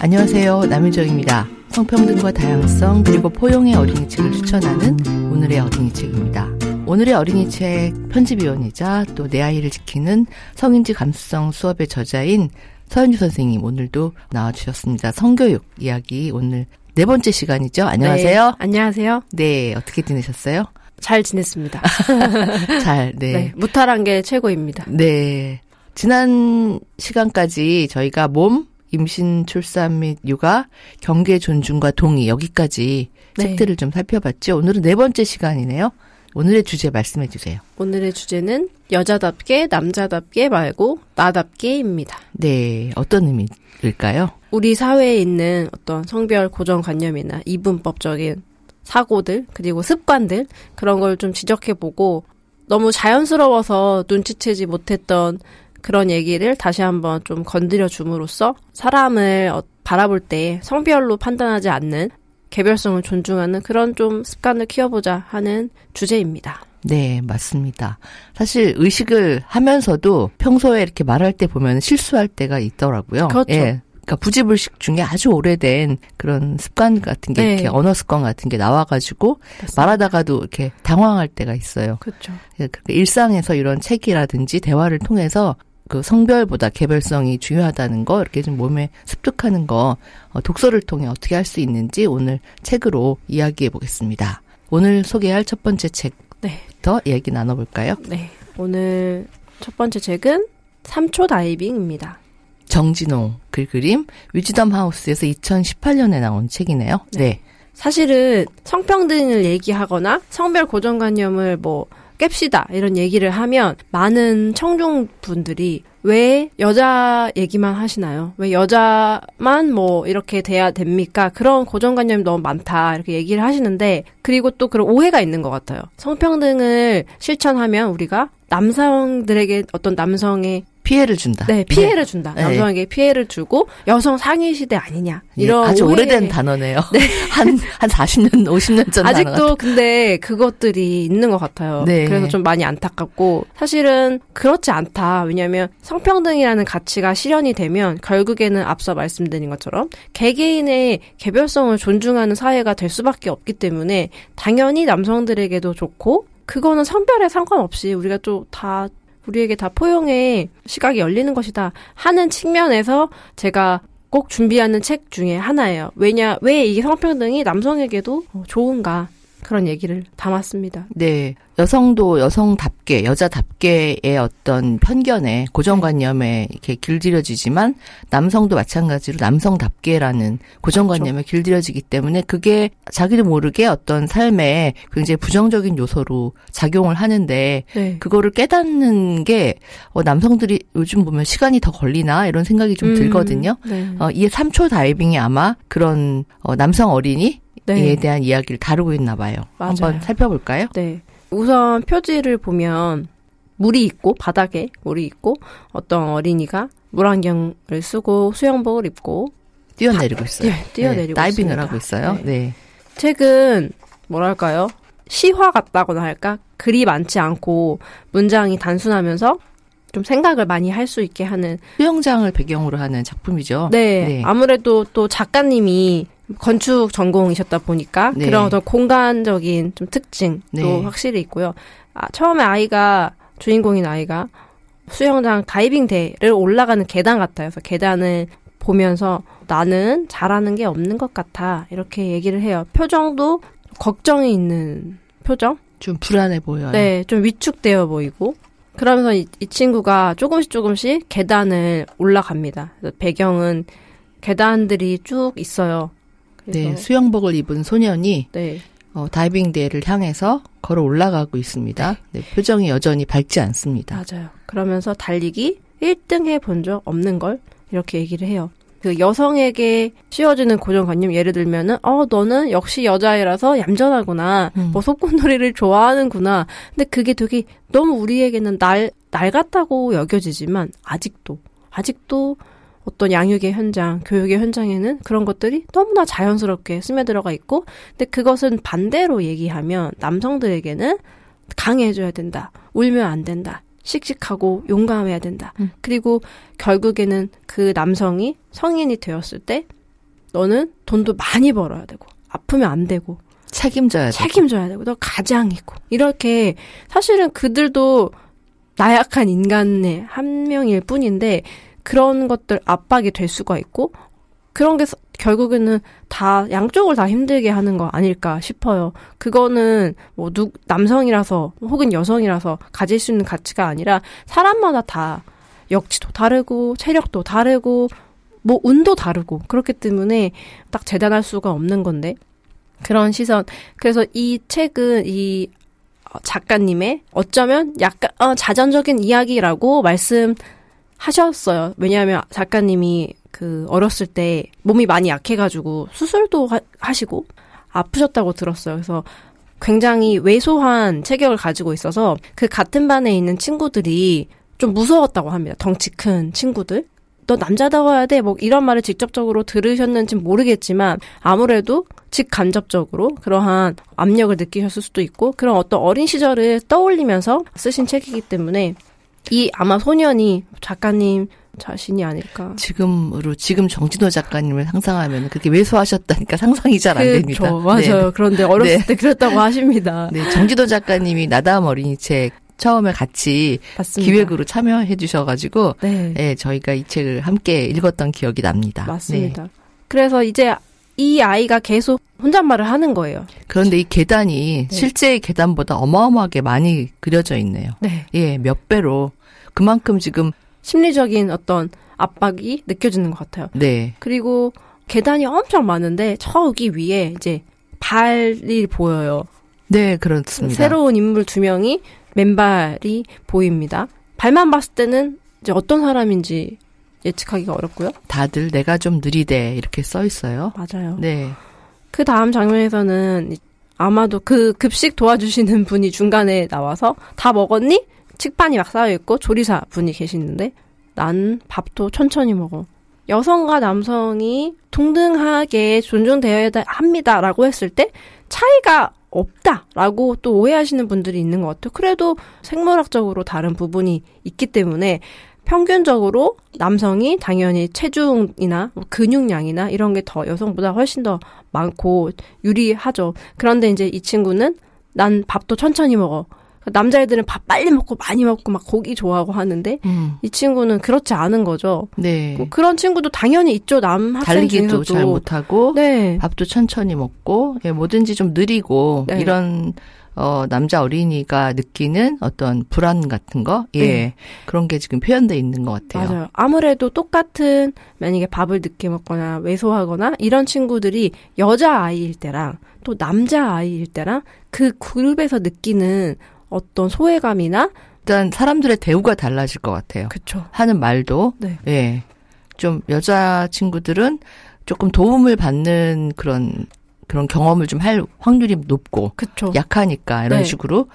안녕하세요. 남윤정입니다. 성평등과 다양성 그리고 포용의 어린이책을 추천하는 오늘의 어린이책입니다. 오늘의 어린이책 편집위원이자 또 내 아이를 지키는 성인지 감수성 수업의 저자인 서현주 선생님 오늘도 나와주셨습니다. 성교육 이야기 오늘 네 번째 시간이죠. 안녕하세요. 네, 안녕하세요. 네, 어떻게 지내셨어요? 잘 지냈습니다. 잘, 네. 네. 무탈한 게 최고입니다. 네. 지난 시간까지 저희가 몸, 임신, 출산 및 육아, 경계 존중과 동의 여기까지 네. 책들을 좀 살펴봤죠. 오늘은 네 번째 시간이네요. 오늘의 주제 말씀해 주세요. 오늘의 주제는 여자답게 남자답게 말고 나답게입니다. 네. 어떤 의미일까요? 우리 사회에 있는 어떤 성별 고정관념이나 이분법적인 사고들 그리고 습관들 그런 걸 좀 지적해보고 너무 자연스러워서 눈치채지 못했던 그런 얘기를 다시 한번 좀 건드려 줌으로써 사람을 바라볼 때 성별로 판단하지 않는 개별성을 존중하는 그런 좀 습관을 키워보자 하는 주제입니다. 네, 맞습니다. 사실 의식을 하면서도 평소에 이렇게 말할 때 보면 실수할 때가 있더라고요. 그렇죠. 예. 그러니까 부지불식 중에 아주 오래된 그런 습관 같은 게 네. 이렇게 언어 습관 같은 게 나와가지고 맞습니다. 말하다가도 이렇게 당황할 때가 있어요. 그렇죠. 일상에서 이런 책이라든지 대화를 통해서 그 성별보다 개별성이 중요하다는 거 이렇게 좀 몸에 습득하는 거 독서를 통해 어떻게 할 수 있는지 오늘 책으로 이야기해 보겠습니다. 오늘 소개할 첫 번째 책부터 이야기 나눠볼까요? 네. 오늘 첫 번째 책은 3초 다이빙입니다. 정진홍 글그림 위즈덤 하우스에서 2018년에 나온 책이네요. 네. 사실은 성평등을 얘기하거나 성별 고정관념을 깹시다 이런 얘기를 하면 많은 청중분들이 왜 여자 얘기만 하시나요? 왜 여자만 이렇게 돼야 됩니까? 그런 고정관념이 너무 많다 이렇게 얘기를 하시는데 그리고 또 그런 오해가 있는 것 같아요. 성평등을 실천하면 우리가 남성들에게 어떤 남성의 피해를 준다. 네, 피해를 준다. 네. 남성에게 피해를 주고 여성 상위 시대 아니냐. 이런 아주 오해. 오래된 단어네요. 네. 한 40년, 50년 전 아직도 단어. 근데 그것들이 있는 것 같아요. 네. 그래서 좀 많이 안타깝고 사실은 그렇지 않다. 왜냐하면 성평등이라는 가치가 실현이 되면 결국에는 앞서 말씀드린 것처럼 개개인의 개별성을 존중하는 사회가 될 수밖에 없기 때문에 당연히 남성들에게도 좋고 그거는 성별에 상관없이 우리가 좀 우리에게 다 포용의 시각이 열리는 것이다 하는 측면에서 제가 꼭 준비하는 책 중에 하나예요. 왜 이게 성평등이 남성에게도 좋은가 그런 얘기를 담았습니다. 네. 여성도 여성답게, 여자답게의 어떤 편견에, 고정관념에 이렇게 길들여지지만, 남성도 마찬가지로 남성답게라는 고정관념에 그렇죠. 길들여지기 때문에 그게 자기도 모르게 어떤 삶에 굉장히 부정적인 요소로 작용을 하는데, 네. 그거를 깨닫는 게, 남성들이 요즘 보면 시간이 더 걸리나? 이런 생각이 좀 들거든요. 네. 이 3초 다이빙이 아마 그런, 남성 어린이? 네. 에 대한 이야기를 다루고 있나 봐요. 맞아요. 한번 살펴볼까요? 네. 우선 표지를 보면 바닥에 물이 있고 어떤 어린이가 물안경을 쓰고 수영복을 입고 뛰어내리고 있어요. 네, 뛰어내리고 다이빙을 있습니다. 하고 있어요. 네. 네. 책은 뭐랄까요? 시화 같다고나 할까? 글이 많지 않고 문장이 단순하면서 좀 생각을 많이 할 수 있게 하는 수영장을 배경으로 하는 작품이죠. 네. 아무래도 또 작가님이 건축 전공이셨다 보니까 네. 그런 어떤 공간적인 좀 특징도 네. 확실히 있고요. 처음에 주인공인 아이가 수영장 다이빙대를 올라가는 계단 같아요. 그래서 계단을 보면서 나는 잘하는 게 없는 것 같아. 이렇게 얘기를 해요. 표정도 걱정이 있는 표정? 좀 불안해 보여요. 네, 좀 위축되어 보이고. 그러면서 이 친구가 조금씩 계단을 올라갑니다. 그래서 배경은 계단들이 쭉 있어요. 네, 수영복을 입은 소년이 네. 다이빙대를 향해서 걸어 올라가고 있습니다. 네, 표정이 여전히 밝지 않습니다. 맞아요. 그러면서 달리기 1등 해본 적 없는 걸 이렇게 얘기를 해요. 그 여성에게 씌워지는 고정관념 예를 들면은 너는 역시 여자애라서 얌전하구나. 소꿉놀이를 좋아하는구나. 근데 그게 되게 너무 우리에게는 날 같다고 여겨지지만 아직도 어떤 양육의 현장, 교육의 현장에는 그런 것들이 너무나 자연스럽게 스며들어가 있고 근데 그것은 반대로 얘기하면 남성들에게는 강해져야 된다. 울면 안 된다. 씩씩하고 용감해야 된다. 그리고 결국에는 그 남성이 성인이 되었을 때 너는 돈도 많이 벌어야 되고 아프면 안 되고 책임져야 되고 너 가장이고 이렇게 사실은 그들도 나약한 인간의 한 명일 뿐인데 그런 것들 압박이 될 수가 있고 그런 게 결국에는 다 양쪽을 다 힘들게 하는 거 아닐까 싶어요. 그거는 뭐 남성이라서 혹은 여성이라서 가질 수 있는 가치가 아니라 사람마다 다 역치도 다르고 체력도 다르고 뭐 운도 다르고 그렇기 때문에 딱 재단할 수가 없는 건데 그런 시선. 그래서 이 책은 이 작가님의 어쩌면 약간 자전적인 이야기라고 말씀하셨어요. 왜냐하면 작가님이 그 어렸을 때 몸이 많이 약해가지고 수술도 하시고 아프셨다고 들었어요. 그래서 굉장히 왜소한 체격을 가지고 있어서 그 같은 반에 있는 친구들이 좀 무서웠다고 합니다. 덩치 큰 친구들. 너 남자다워야 돼. 뭐 이런 말을 직접적으로 들으셨는지 모르겠지만 아무래도 직간접적으로 그러한 압력을 느끼셨을 수도 있고 그런 어떤 어린 시절을 떠올리면서 쓰신 책이기 때문에 이 아마 소년이 작가님 자신이 아닐까. 지금 정진호 작가님을 상상하면 그렇게 왜소하셨다니까 상상이 잘 안 됩니다. 맞아요. 네. 그런데 어렸을 때 그랬다고 하십니다. 네, 정진호 작가님이 나다움 어린이 책 처음에 같이 맞습니다. 기획으로 참여해 주셔가지고 네, 저희가 이 책을 함께 읽었던 기억이 납니다. 맞습니다. 네. 그래서 이제 이 아이가 계속 혼잣말을 하는 거예요. 그런데 이 계단이 실제의 계단보다 어마어마하게 많이 그려져 있네요. 네. 예, 몇 배로. 그만큼 지금 심리적인 어떤 압박이 느껴지는 것 같아요. 네. 그리고 계단이 엄청 많은데 저기 위에 이제 발이 보여요. 네, 그렇습니다. 새로운 인물 2명이 맨발이 보입니다. 발만 봤을 때는 이제 어떤 사람인지 예측하기가 어렵고요. 다들 내가 좀 느리대 이렇게 써 있어요. 맞아요. 네. 그 다음 장면에서는 아마도 그 급식 도와주시는 분이 중간에 나와서 다 먹었니? 식판이 막 쌓여있고 조리사 분이 계시는데 난 밥도 천천히 먹어. 여성과 남성이 동등하게 존중되어야 합니다라고 했을 때 차이가 없다라고 또 오해하시는 분들이 있는 것 같아요. 그래도 생물학적으로 다른 부분이 있기 때문에 평균적으로 남성이 당연히 체중이나 근육량이나 이런 게 더 여성보다 훨씬 더 많고 유리하죠. 그런데 이제 이 친구는 난 밥도 천천히 먹어. 남자애들은 밥 빨리 먹고 많이 먹고 막 고기 좋아하고 하는데 이 친구는 그렇지 않은 거죠. 네. 뭐 그런 친구도 당연히 있죠. 남 학생 중에서도. 달리기도 잘 못하고 네. 밥도 천천히 먹고 뭐든지 좀 느리고 네. 이런 남자 어린이가 느끼는 어떤 불안 같은 거 네. 그런 게 지금 표현돼 있는 것 같아요. 맞아요. 아무래도 똑같은 만약에 밥을 늦게 먹거나 왜소하거나 이런 친구들이 여자아이일 때랑 또 남자아이일 때랑 그 그룹에서 느끼는 어떤 소외감이나 일단 사람들의 대우가 달라질 것 같아요. 그렇죠. 하는 말도 네. 예. 좀 여자 친구들은 조금 도움을 받는 그런 경험을 좀 할 확률이 높고 그쵸. 약하니까 이런 식으로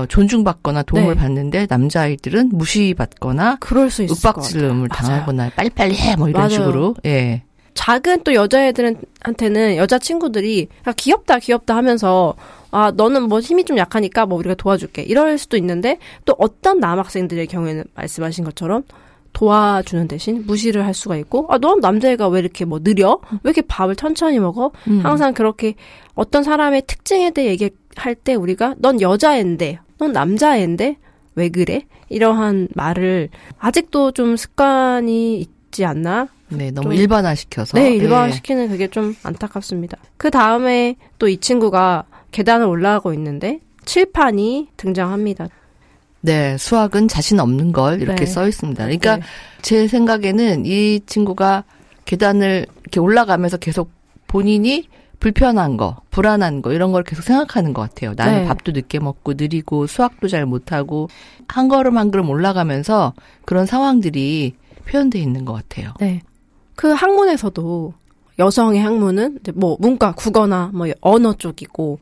존중받거나 도움을 받는데 남자아이들은 무시받거나 그럴 수 있을 윽박지름을 당하거나 빨리빨리 해 뭐 이런 맞아요. 식으로 예. 작은 또 여자애들한테는 여자 친구들이 귀엽다 하면서 아 너는 뭐 힘이 좀 약하니까 뭐 우리가 도와줄게 이럴 수도 있는데 또 어떤 남학생들의 경우에는 말씀하신 것처럼 도와주는 대신 무시를 할 수가 있고 아 넌 남자애가 왜 이렇게 뭐 느려? 왜 이렇게 밥을 천천히 먹어? 항상 그렇게 어떤 사람의 특징에 대해 얘기할 때 우리가 넌 여자애인데 넌 남자애인데 왜 그래? 이러한 말을 아직도 좀 습관이 있지 않나? 네, 너무 일반화시켜서. 네, 일반화시키는 그게 좀 안타깝습니다. 그 다음에 또 이 친구가 계단을 올라가고 있는데 칠판이 등장합니다. 네, 수학은 자신 없는 걸 이렇게 써 있습니다. 그러니까 제 생각에는 이 친구가 계단을 이렇게 올라가면서 계속 본인이 불편한 거, 불안한 거 이런 걸 계속 생각하는 것 같아요. 나는 밥도 늦게 먹고 느리고 수학도 잘 못하고 한 걸음 한 걸음 올라가면서 그런 상황들이 표현되어 있는 것 같아요. 네. 그 학문에서도 여성의 학문은 이제 뭐 문과, 국어나 뭐 언어 쪽이고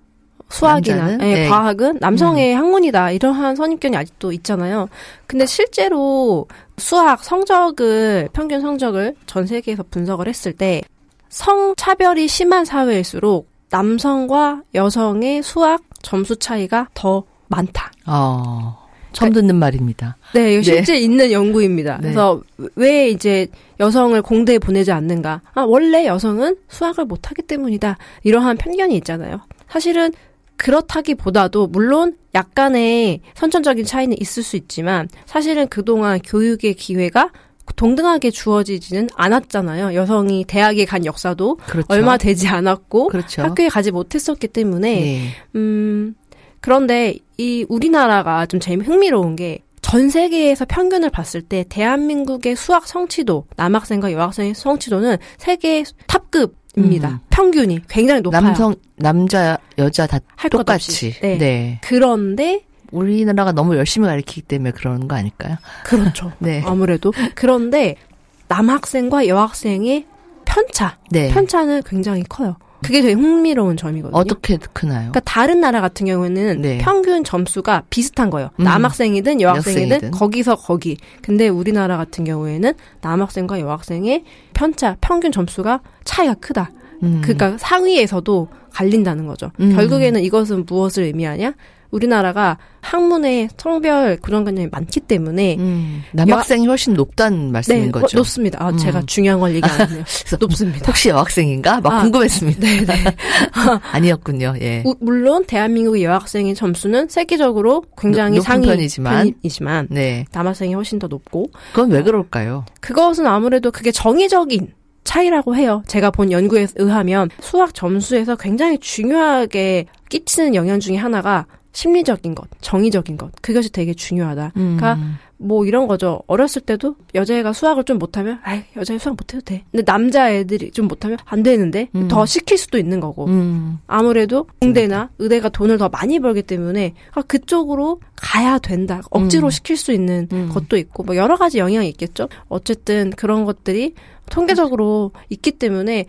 수학이나 과학은 남성의 학문이다. 이러한 선입견이 아직도 있잖아요. 근데 실제로 수학 성적을 평균 성적을 전 세계에서 분석을 했을 때 성차별이 심한 사회일수록 남성과 여성의 수학 점수 차이가 더 많다. 처음 듣는 말입니다. 네, 이거 실제 있는 연구입니다. 네. 그래서 왜 이제 여성을 공대에 보내지 않는가? 원래 여성은 수학을 못하기 때문이다. 이러한 편견이 있잖아요. 사실은 그렇다기보다도 물론 약간의 선천적인 차이는 있을 수 있지만 사실은 그동안 교육의 기회가 동등하게 주어지지는 않았잖아요. 여성이 대학에 간 역사도 그렇죠. 얼마 되지 않았고 그렇죠. 학교에 가지 못했었기 때문에 그런데 이 우리나라가 좀 제일 흥미로운 게 전 세계에서 평균을 봤을 때 대한민국의 수학 성취도, 남학생과 여학생의 성취도는 세계 탑급입니다. 평균이 굉장히 높아요. 남자, 여자 다 똑같이. 네. 그런데 우리나라가 너무 열심히 가르치기 때문에 그러는 거 아닐까요? 그렇죠. 네. 아무래도. 그런데 남학생과 여학생의 편차는 굉장히 커요. 그게 되게 흥미로운 점이거든요. 어떻게 크나요? 그러니까 다른 나라 같은 경우에는 평균 점수가 비슷한 거예요. 남학생이든 여학생이든 거기서 거기. 근데 우리나라 같은 경우에는 남학생과 여학생의 평균 점수가 차이가 크다. 그러니까 상위에서도 갈린다는 거죠. 결국에는 이것은 무엇을 의미하냐? 우리나라가 학문의 성별 고정관념이 많기 때문에 남학생이 훨씬 높다는 말씀인 거죠. 높습니다. 제가 중요한 걸 얘기 안 했네요. 높습니다. 혹시 여학생인가? 궁금했습니다. 네네. 아니었군요. 예. 물론 대한민국의 여학생의 점수는 세계적으로 굉장히 상위 편이지만 남학생이 훨씬 더 높고. 그건 왜 그럴까요? 그것은 아무래도 그게 정의적인 차이라고 해요. 제가 본 연구에 의하면 수학 점수에서 굉장히 중요하게 끼치는 영향 중에 하나가 심리적인 것, 정의적인 것. 그것이 되게 중요하다. 그러니까 뭐 이런 거죠. 어렸을 때도 여자애가 수학을 좀 못하면 여자애 수학 못해도 돼. 근데 남자애들이 좀 못하면 안 되는데 더 시킬 수도 있는 거고. 아무래도 공대나 의대가 돈을 더 많이 벌기 때문에 그쪽으로 가야 된다. 억지로 시킬 수 있는 것도 있고 뭐 여러 가지 영향이 있겠죠. 어쨌든 그런 것들이 통계적으로 있기 때문에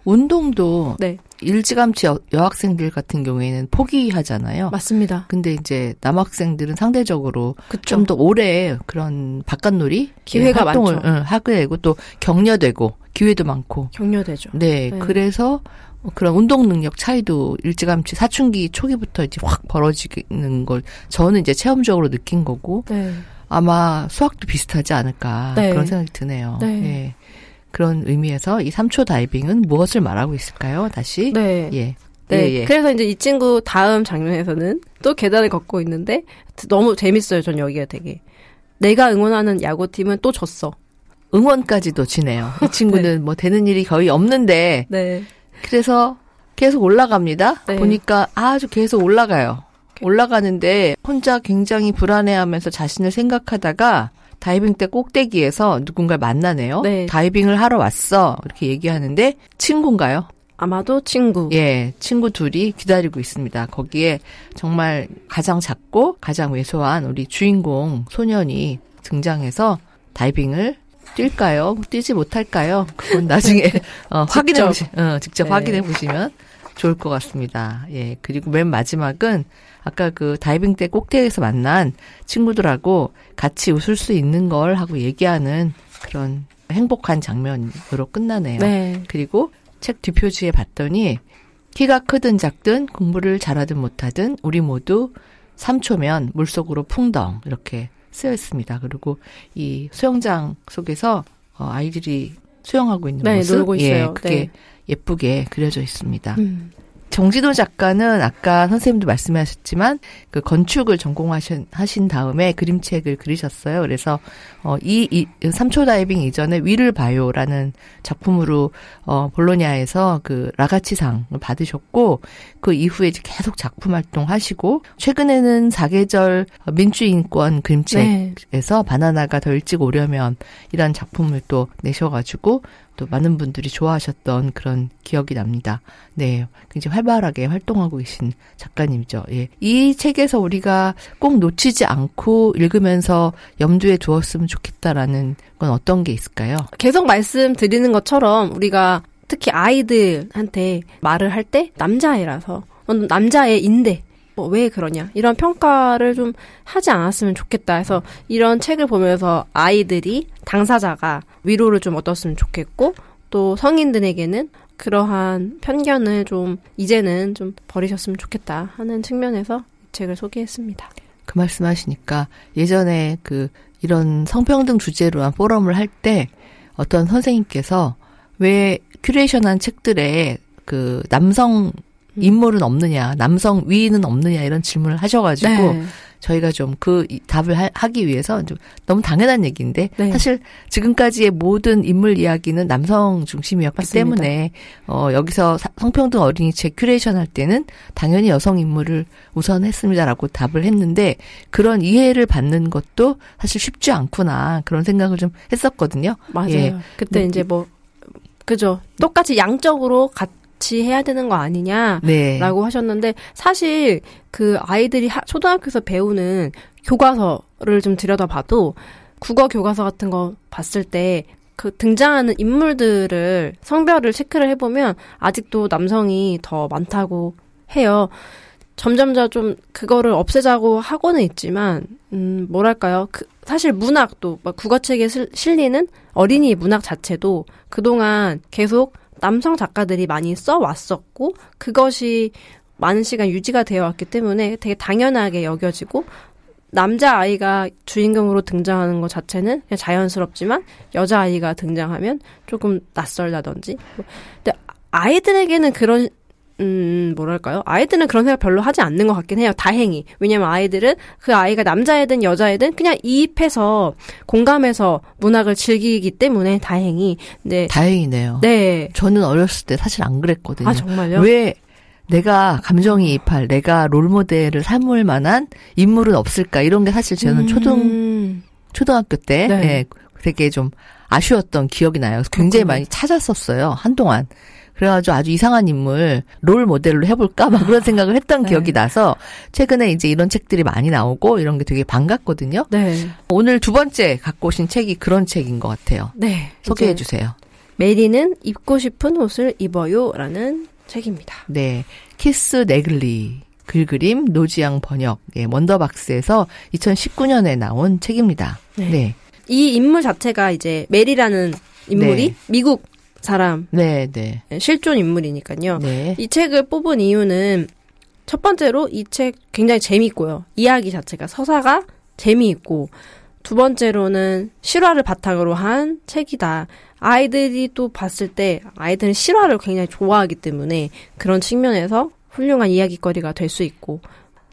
운동도 일찌감치 여학생들 같은 경우에는 포기하잖아요. 맞습니다. 근데 이제 남학생들은 상대적으로 좀 더 오래 그런 바깥놀이 기회가 활동을 많죠. 하게 되고 또 격려되고 기회도 많고. 격려되죠. 네. 그래서 그런 운동 능력 차이도 일찌감치 사춘기 초기부터 이제 확 벌어지는 걸 저는 이제 체험적으로 느낀 거고 아마 수학도 비슷하지 않을까 그런 생각이 드네요. 네. 그런 의미에서 이 3초 다이빙은 무엇을 말하고 있을까요? 다시. 예. 그래서 이제 이 친구 다음 장면에서는 또 계단을 걷고 있는데 너무 재밌어요. 전 여기가 되게. 내가 응원하는 야구팀은 또 졌어. 응원까지도 지네요. 이 친구는 뭐 되는 일이 거의 없는데. 그래서 계속 올라갑니다. 보니까 아주 계속 올라가요. 올라가는데 혼자 굉장히 불안해하면서 자신을 생각하다가 다이빙 때 꼭대기에서 누군가를 만나네요. 다이빙을 하러 왔어. 이렇게 얘기하는데 친구인가요? 아마도 친구. 예, 친구 둘이 기다리고 있습니다. 거기에 정말 가장 작고 가장 왜소한 우리 주인공 소년이 등장해서 다이빙을 뛸까요? 뛰지 못할까요? 그건 나중에 직접 확인해 보시면 좋을 것 같습니다. 예, 그리고 맨 마지막은 아까 그 다이빙 때 꼭대기에서 만난 친구들하고 같이 웃을 수 있는 걸 하고 얘기하는 그런 행복한 장면으로 끝나네요. 그리고 책 뒷표지에 봤더니 키가 크든 작든 공부를 잘하든 못하든 우리 모두 3초면 물속으로 풍덩 이렇게 쓰여 있습니다. 그리고 이 수영장 속에서 아이들이 수영하고 있는 모습 놀고 있어요. 그게 예쁘게 그려져 있습니다. 정진호 작가는 아까 선생님도 말씀하셨지만 그 건축을 전공하신 다음에 그림책을 그리셨어요. 그래서 이 3초 다이빙 이전에 위를 봐요라는 작품으로 볼로냐에서 그 라가치상을 받으셨고 그 이후에 이제 계속 작품 활동하시고 최근에는 사계절 민주인권 그림책에서 바나나가 더 일찍 오려면 이런 작품을 또 내셔가지고 또 많은 분들이 좋아하셨던 그런 기억이 납니다. 네, 굉장히 활발하게 활동하고 계신 작가님이죠. 예. 이 책에서 우리가 꼭 놓치지 않고 읽으면서 염두에 두었으면 좋겠다라는 건 어떤 게 있을까요? 계속 말씀드리는 것처럼 우리가 특히 아이들한테 말을 할 때 남자애라서 남자애인데 왜 그러냐 이런 평가를 좀 하지 않았으면 좋겠다 해서 이런 책을 보면서 아이들이 당사자가 위로를 좀 얻었으면 좋겠고 또 성인들에게는 그러한 편견을 좀 이제는 좀 버리셨으면 좋겠다 하는 측면에서 이 책을 소개했습니다. 그 말씀하시니까 예전에 이런 성평등 주제로 한 포럼을 할 때 어떤 선생님께서 왜 큐레이션한 책들에 남성 인물은 없느냐, 남성 위인은 없느냐 이런 질문을 하셔가지고 네. 저희가 좀 답을 하기 위해서 좀 너무 당연한 얘기인데 네. 사실 지금까지의 모든 인물 이야기는 남성 중심이었기 맞습니다. 때문에 여기서 성평등 어린이 책 큐레이션 할 때는 당연히 여성 인물을 우선했습니다라고 답을 했는데 그런 이해를 받는 것도 사실 쉽지 않구나 그런 생각을 좀 했었거든요. 맞아요. 예. 그때 이제 그죠. 똑같이 양적으로 같이 해야 되는 거 아니냐라고 네. 하셨는데 사실 아이들이 초등학교에서 배우는 교과서를 좀 들여다봐도 국어 교과서 같은 거 봤을 때 등장하는 인물들을 성별을 체크를 해보면 아직도 남성이 더 많다고 해요. 점점점 좀 그거를 없애자고 하고는 있지만 뭐랄까요. 사실 문학도 국어책에 실리는 어린이 문학 자체도 그동안 계속 남성 작가들이 많이 써왔었고 그것이 많은 시간 유지가 되어 왔기 때문에 되게 당연하게 여겨지고 남자아이가 주인공으로 등장하는 것 자체는 그냥 자연스럽지만 여자아이가 등장하면 조금 낯설다든지 근데 아이들에게는 그런 뭐랄까요? 아이들은 그런 생각 별로 하지 않는 것 같긴 해요. 다행히. 왜냐면 아이들은 그 아이가 남자애든 여자애든 그냥 이입해서 공감해서 문학을 즐기기 때문에 다행히. 네. 다행이네요. 네. 저는 어렸을 때 사실 안 그랬거든요. 아, 정말요? 왜 내가 감정이입할, 내가 롤모델을 삼을 만한 인물은 없을까? 이런 게 사실 저는 초등학교 때 네. 네, 되게 좀 아쉬웠던 기억이 나요. 굉장히 많이 찾았었어요. 한동안. 그래가지고 아주 이상한 인물 롤 모델로 해볼까 막 그런 생각을 했던 네. 기억이 나서 최근에 이제 이런 책들이 많이 나오고 이런 게 되게 반갑거든요. 네. 오늘 두 번째 갖고 오신 책이 그런 책인 것 같아요. 네. 소개해 주세요. 메리는 입고 싶은 옷을 입어요라는 책입니다. 네. 키스 네글리 글그림 노지양 번역 원더박스에서 2019년에 나온 책입니다. 네. 네. 이 인물 자체가 이제 메리라는 인물이 네. 미국 사람. 네, 네. 실존 인물이니까요. 네. 이 책을 뽑은 이유는 첫 번째로 이 책 굉장히 재미있고요. 이야기 자체가 서사가 재미있고 두 번째로는 실화를 바탕으로 한 책이다. 아이들이 또 봤을 때 아이들은 실화를 굉장히 좋아하기 때문에 그런 측면에서 훌륭한 이야기거리가 될 수 있고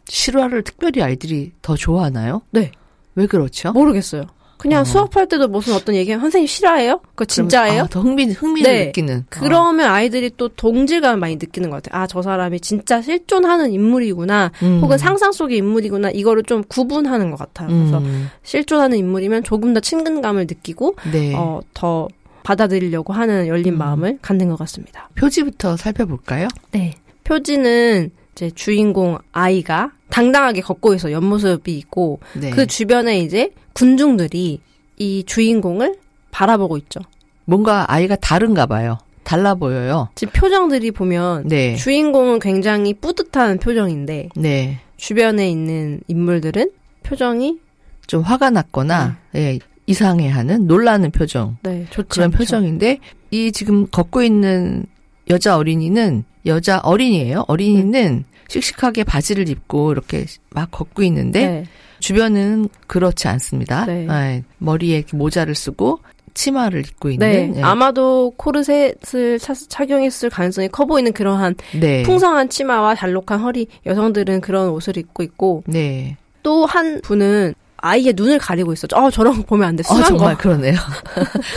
실화를 특별히 아이들이 더 좋아하나요? 네. 왜 그렇죠? 모르겠어요. 그냥 수업할 때도 무슨 어떤 얘기하면 선생님 실화예요? 그거 진짜예요? 더 흥미를 네. 느끼는. 그러면 아이들이 또 동질감을 많이 느끼는 것 같아요. 아, 저 사람이 진짜 실존하는 인물이구나. 혹은 상상 속의 인물이구나. 이거를 좀 구분하는 것 같아요. 그래서 실존하는 인물이면 조금 더 친근감을 느끼고 네. 더 받아들이려고 하는 열린 마음을 갖는 것 같습니다. 표지부터 살펴볼까요? 네. 표지는 이제 주인공 아이가 당당하게 걷고 있어 옆모습이 있고 네. 그 주변에 이제 군중들이 이 주인공을 바라보고 있죠. 뭔가 아이가 다른가 봐요. 달라 보여요. 지금 표정들이 보면 네. 주인공은 굉장히 뿌듯한 표정인데 네. 주변에 있는 인물들은 표정이 좀 화가 났거나 예, 이상해하는 놀라는 표정. 네, 좋지 그런 않죠. 표정인데 이 지금 걷고 있는 여자 어린이에요. 어린이는 씩씩하게 바지를 입고 이렇게 막 걷고 있는데 네. 주변은 그렇지 않습니다. 네. 네, 머리에 이렇게 모자를 쓰고 치마를 입고 있는. 네. 네. 아마도 코르셋을 착용했을 가능성이 커 보이는 그러한 네. 풍성한 치마와 잘록한 허리 여성들은 그런 옷을 입고 있고 네. 또 한 분은 아이의 눈을 가리고 있었죠. 저런 거 보면 안 돼. 정말 그러네요.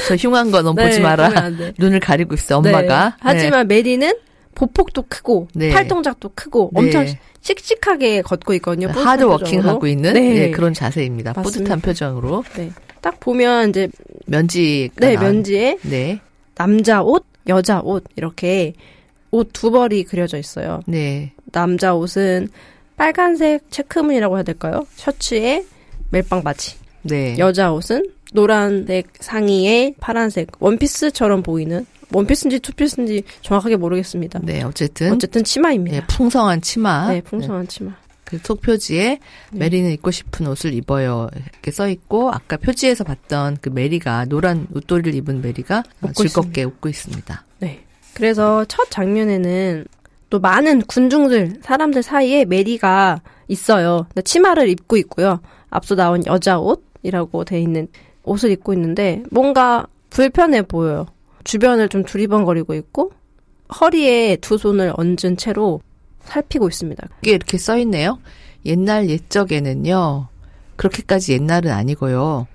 저 흉한 거 넌 네, 보지 마라. 보면 안 돼. 눈을 가리고 있어, 엄마가. 네. 하지만 메리는 보폭도 크고 네. 팔동작도 크고 네. 엄청 씩씩하게 걷고 있거든요. 하드워킹하고 있는 네. 그런 자세입니다. 맞습니다. 뿌듯한 표정으로. 네. 딱 보면 이제 면지가 면지에 네. 남자 옷, 여자 옷 이렇게 옷 두 벌이 그려져 있어요. 네. 남자 옷은 빨간색 체크무늬라고 해야 될까요? 셔츠에 멜빵 바지. 네. 여자 옷은 노란색 상의에 파란색 원피스처럼 보이는 원피스인지 투피스인지 정확하게 모르겠습니다. 네, 어쨌든 치마입니다. 네, 풍성한 치마. 네, 풍성한 치마. 그 속표지에 메리는 입고 싶은 옷을 입어요 이렇게 써 있고 아까 표지에서 봤던 그 메리가 노란 웃도리를 입은 메리가 즐겁게 웃고 있습니다. 네. 그래서 첫 장면에는 또 많은 군중들, 사람들 사이에 메리가 있어요. 치마를 입고 있고요. 앞서 나온 여자 옷이라고 돼 있는 옷을 입고 있는데 뭔가 불편해 보여요. 주변을 좀 두리번거리고 있고 허리에 두 손을 얹은 채로 살피고 있습니다. 이게 이렇게 써있네요. 옛날 옛적에는요. 그렇게까지 옛날은 아니고요.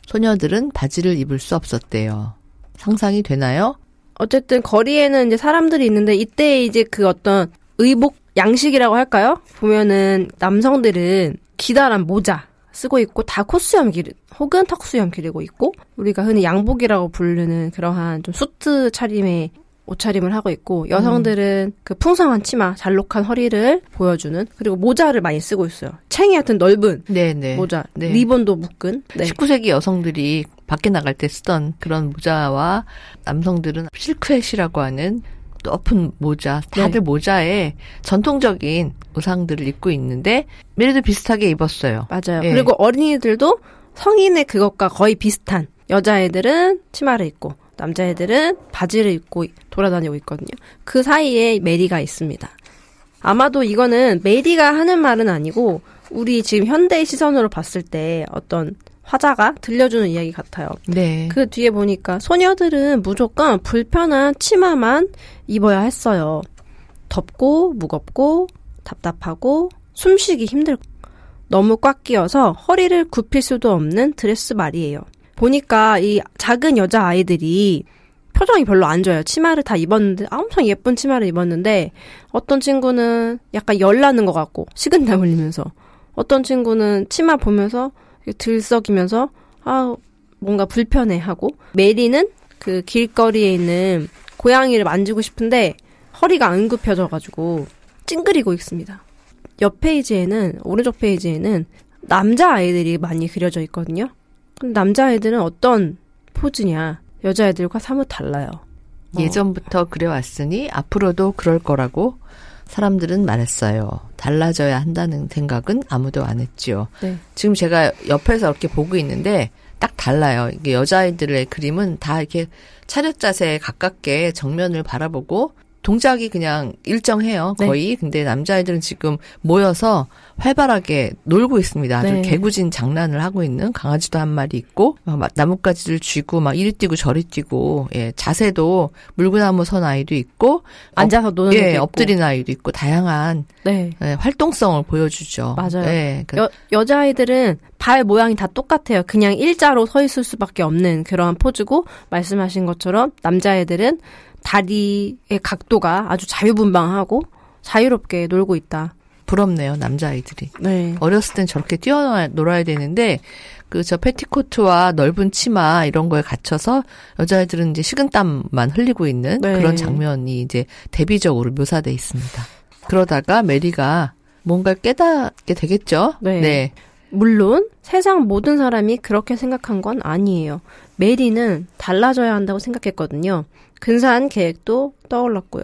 소녀들은 바지를 입을 수 없었대요. 상상이 되나요? 어쨌든 거리에는 이제 사람들이 있는데 이때 이제 그 어떤 의복 양식이라고 할까요? 보면은 남성들은 기다란 모자 쓰고 있고 다 콧수염 혹은 턱수염 기르고 있고 우리가 흔히 양복이라고 부르는 그러한 좀 수트 차림의 옷차림을 하고 있고 여성들은 그 풍성한 치마, 잘록한 허리를 보여주는 그리고 모자를 많이 쓰고 있어요. 챙이 같은 넓은 네네. 모자, 네. 리본도 묶은. 네. 19세기 여성들이 밖에 나갈 때 쓰던 그런 모자와 남성들은 실크햇이라고 하는 높은 모자, 다들 네. 모자에 전통적인 의상들을 입고 있는데 메리도 비슷하게 입었어요. 맞아요. 예. 그리고 어린이들도 성인의 그것과 거의 비슷한 여자애들은 치마를 입고 남자애들은 바지를 입고 돌아다니고 있거든요. 그 사이에 메리가 있습니다. 아마도 이거는 메리가 하는 말은 아니고 우리 지금 현대의 시선으로 봤을 때 어떤 화자가 들려주는 이야기 같아요. 네. 그 뒤에 보니까 소녀들은 무조건 불편한 치마만 입어야 했어요. 덥고 무겁고 답답하고 숨쉬기 힘들고 너무 꽉 끼어서 허리를 굽힐 수도 없는 드레스 말이에요. 보니까 이 작은 여자아이들이 표정이 별로 안 좋아요. 치마를 다 입었는데 엄청 예쁜 치마를 입었는데 어떤 친구는 약간 열나는 것 같고 식은땀 흘리면서 어떤 친구는 치마 보면서 들썩이면서 뭔가 불편해하고 메리는 그 길거리에 있는 고양이를 만지고 싶은데 허리가 안 굽혀져가지고 찡그리고 있습니다. 옆 페이지에는 오른쪽 페이지에는 남자아이들이 많이 그려져 있거든요. 근데 남자아이들은 어떤 포즈냐 여자애들과 사뭇 달라요. 예전부터 그려왔으니 앞으로도 그럴 거라고 사람들은 말했어요. 달라져야 한다는 생각은 아무도 안 했죠. 네. 지금 제가 옆에서 이렇게 보고 있는데 딱 달라요. 이게 여자아이들의 그림은 다 이렇게 차렷 자세에 가깝게 정면을 바라보고 동작이 그냥 일정해요. 거의. 네. 근데 남자아이들은 지금 모여서 활발하게 놀고 있습니다. 아주 네. 개구진 장난을 하고 있는 강아지도 한 마리 있고 막 나뭇가지를 쥐고 막 이리 뛰고 저리 뛰고 예, 자세도 물구나무 선 아이도 있고 앉아서 노는 예, 엎드린 아이도 있고 다양한 네. 예, 활동성을 보여주죠. 맞아요. 예, 여자아이들은 발 모양이 다 똑같아요. 그냥 일자로 서 있을 수밖에 없는 그러한 포즈고 말씀하신 것처럼 남자애들은 다리의 각도가 아주 자유분방하고 자유롭게 놀고 있다. 부럽네요, 남자아이들이. 네. 어렸을 땐 저렇게 뛰어놀아야 되는데, 저 패티코트와 넓은 치마 이런 거에 갇혀서 여자아이들은 이제 식은땀만 흘리고 있는 네. 그런 장면이 이제 대비적으로 묘사돼 있습니다. 그러다가 메리가 뭔가를 깨닫게 되겠죠? 네. 네. 물론 세상 모든 사람이 그렇게 생각한 건 아니에요. 메리는 달라져야 한다고 생각했거든요. 근사한 계획도 떠올랐고요.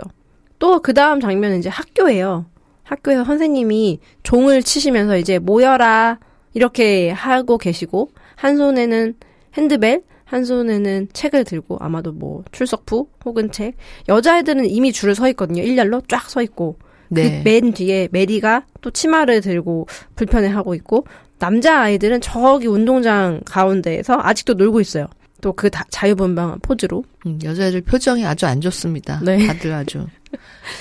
또 그 다음 장면은 이제 학교예요. 학교에서 선생님이 종을 치시면서 이제 모여라 이렇게 하고 계시고 한 손에는 핸드벨, 한 손에는 책을 들고 아마도 뭐 출석부 혹은 책. 여자애들은 이미 줄을 서 있거든요. 일렬로 쫙 서 있고 네. 그 맨 뒤에 메리가 또 치마를 들고 불편해하고 있고 남자아이들은 저기 운동장 가운데에서 아직도 놀고 있어요. 또 그 자유분방한 포즈로. 여자애들 표정이 아주 안 좋습니다. 네. 다들 아주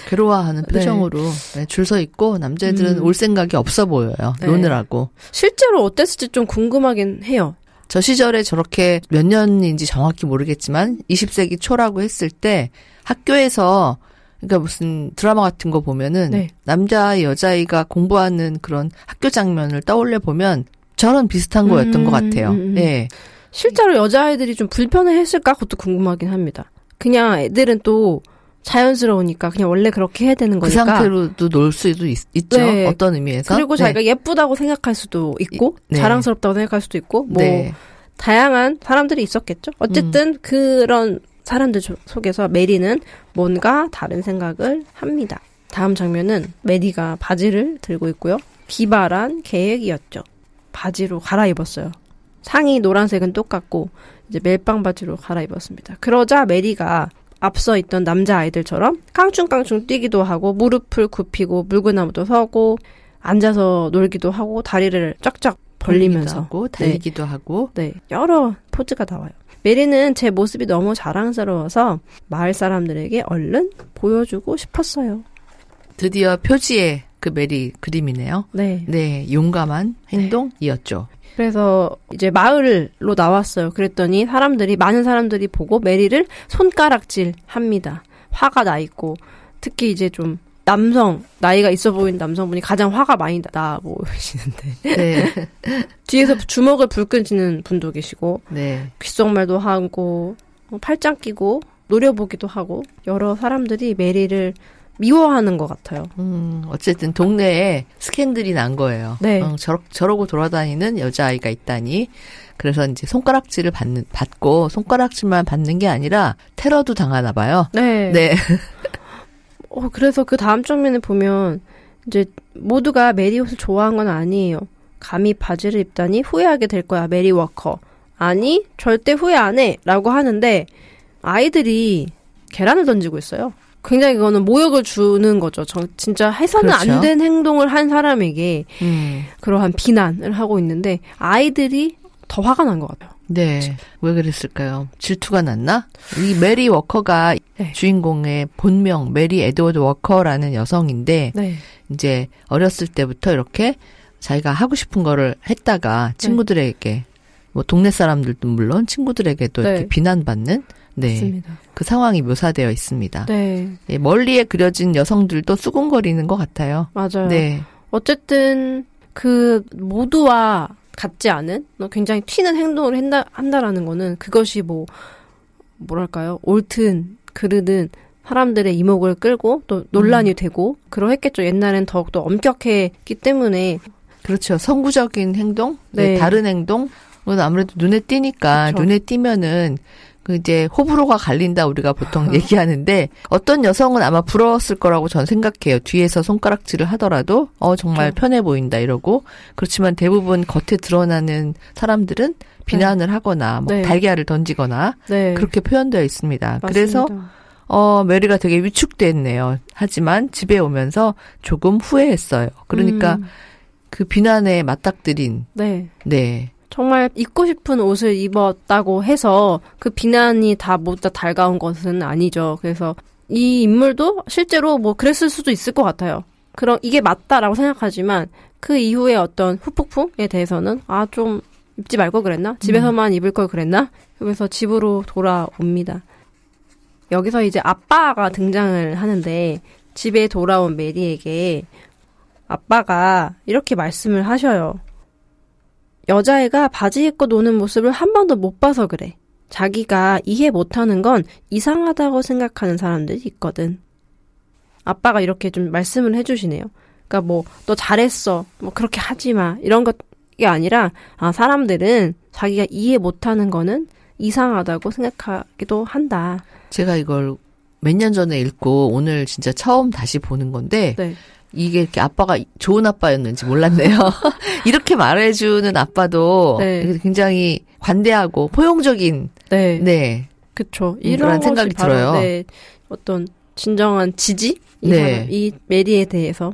괴로워하는 표정으로 네. 줄 서 있고 남자애들은 올 생각이 없어 보여요. 네. 노느라고. 실제로 어땠을지 좀 궁금하긴 해요. 저 시절에 저렇게 몇 년인지 정확히 모르겠지만 20세기 초라고 했을 때 학교에서 그러니까 무슨 드라마 같은 거 보면은 네. 남자 여자아이가 공부하는 그런 학교 장면을 떠올려 보면 저런 비슷한 거였던 것 같아요. 네. 실제로 여자아이들이 좀 불편해했을까? 그것도 궁금하긴 합니다. 그냥 애들은 또 자연스러우니까 그냥 원래 그렇게 해야 되는 거니까. 그 상태로도 놀 수도 있죠. 네. 어떤 의미에서. 그리고 자기가 예쁘다고 생각할 수도 있고 네. 자랑스럽다고 생각할 수도 있고 뭐 네. 다양한 사람들이 있었겠죠. 어쨌든 그런 사람들 속에서 메리는 뭔가 다른 생각을 합니다. 다음 장면은 메리가 바지를 들고 있고요. 기발한 계획이었죠. 바지로 갈아입었어요. 상의 노란색은 똑같고 이제 멜빵 바지로 갈아입었습니다. 그러자 메리가 앞서 있던 남자아이들처럼 깡충깡충 뛰기도 하고 무릎을 굽히고 물구나무도 서고 앉아서 놀기도 하고 다리를 쫙쫙 벌리면서 하고 달리기도 하고 네, 여러 포즈가 나와요. 메리는 제 모습이 너무 자랑스러워서 마을 사람들에게 얼른 보여주고 싶었어요. 드디어 표지의 그 메리 그림이네요. 네. 네, 용감한 행동이었죠. 그래서 이제 마을로 나왔어요. 그랬더니 많은 사람들이 보고 메리를 손가락질 합니다. 화가 나 있고, 특히 이제 좀 나이가 있어 보이는 남성분이 가장 화가 많이 나 보이시는데. 네. 뒤에서 주먹을 불끈 쥐는 분도 계시고, 네. 귓속말도 하고, 팔짱 끼고, 노려보기도 하고, 여러 사람들이 메리를 미워하는 것 같아요. 어쨌든 동네에 스캔들이 난 거예요. 네. 저러고 돌아다니는 여자아이가 있다니. 그래서 이제 손가락질을 받고 손가락질만 받는 게 아니라 테러도 당하나 봐요. 네. 네. 그래서 그 다음 장면을 보면 이제 모두가 메리 옷을 좋아한 건 아니에요. 감히 바지를 입다니 후회하게 될 거야, 메리 워커. 아니, 절대 후회 안 해. 라고 하는데 아이들이 계란을 던지고 있어요. 굉장히 그거는 모욕을 주는 거죠. 진짜 해서는 그렇죠. 안 된 행동을 한 사람에게 그러한 비난을 하고 있는데 아이들이 더 화가 난 것 같아요. 네. 왜 그랬을까요? 질투가 났나? 이 메리 워커가 네. 주인공의 본명 메리 에드워드 워커라는 여성인데 네. 이제 어렸을 때부터 이렇게 자기가 하고 싶은 거를 했다가 친구들에게 뭐 동네 사람들도 물론 친구들에게도 네. 이렇게 비난받는 네. 맞습니다. 그 상황이 묘사되어 있습니다. 네. 예, 멀리에 그려진 여성들도 수군거리는 것 같아요. 맞아요. 네. 어쨌든 그 모두와 같지 않은 굉장히 튀는 행동을 한다라는 거는 그것이 뭐랄까요? 옳든 그르든 사람들의 이목을 끌고 또 논란이 되고 그러했겠죠. 옛날엔 더욱더 엄격했기 때문에. 그렇죠. 선구적인 행동, 네. 다른 행동은 아무래도 눈에 띄니까 그렇죠. 눈에 띄면은 그 이제 호불호가 갈린다 우리가 보통 얘기하는데 어떤 여성은 아마 부러웠을 거라고 전 생각해요. 뒤에서 손가락질을 하더라도 정말 그렇죠. 편해 보인다 이러고 그렇지만 대부분 겉에 드러나는 사람들은 비난을 하거나 뭐 네. 달걀을 던지거나 네. 그렇게 표현되어 있습니다. 맞습니다. 그래서 메리가 되게 위축됐네요. 하지만 집에 오면서 조금 후회했어요. 그러니까 그 비난에 맞닥뜨린 네. 네. 정말 입고 싶은 옷을 입었다고 해서 그 비난이 다 모두 다 달가운 것은 아니죠. 그래서 이 인물도 실제로 그랬을 수도 있을 것 같아요. 그럼 이게 맞다라고 생각하지만 그 이후에 어떤 후폭풍에 대해서는 좀 입지 말걸 그랬나? 집에서만 입을 걸 그랬나? 그래서 집으로 돌아옵니다. 여기서 이제 아빠가 등장을 하는데 집에 돌아온 메리에게 아빠가 이렇게 말씀을 하셔요. 여자애가 바지 입고 노는 모습을 한 번도 못 봐서 그래. 자기가 이해 못하는 건 이상하다고 생각하는 사람들이 있거든. 아빠가 이렇게 좀 말씀을 해주시네요. 그러니까 너 잘했어. 그렇게 하지 마. 이런 것이 아니라 사람들은 자기가 이해 못하는 거는 이상하다고 생각하기도 한다. 제가 이걸 몇 년 전에 읽고 오늘 진짜 처음 다시 보는 건데 네. 이게 이렇게 아빠가 좋은 아빠였는지 몰랐네요. 이렇게 말해주는 아빠도 네. 굉장히 관대하고 포용적인 네. 네. 그쵸. 이런 생각이 바로, 들어요. 네. 어떤 진정한 지지? 네. 이 메리에 대해서.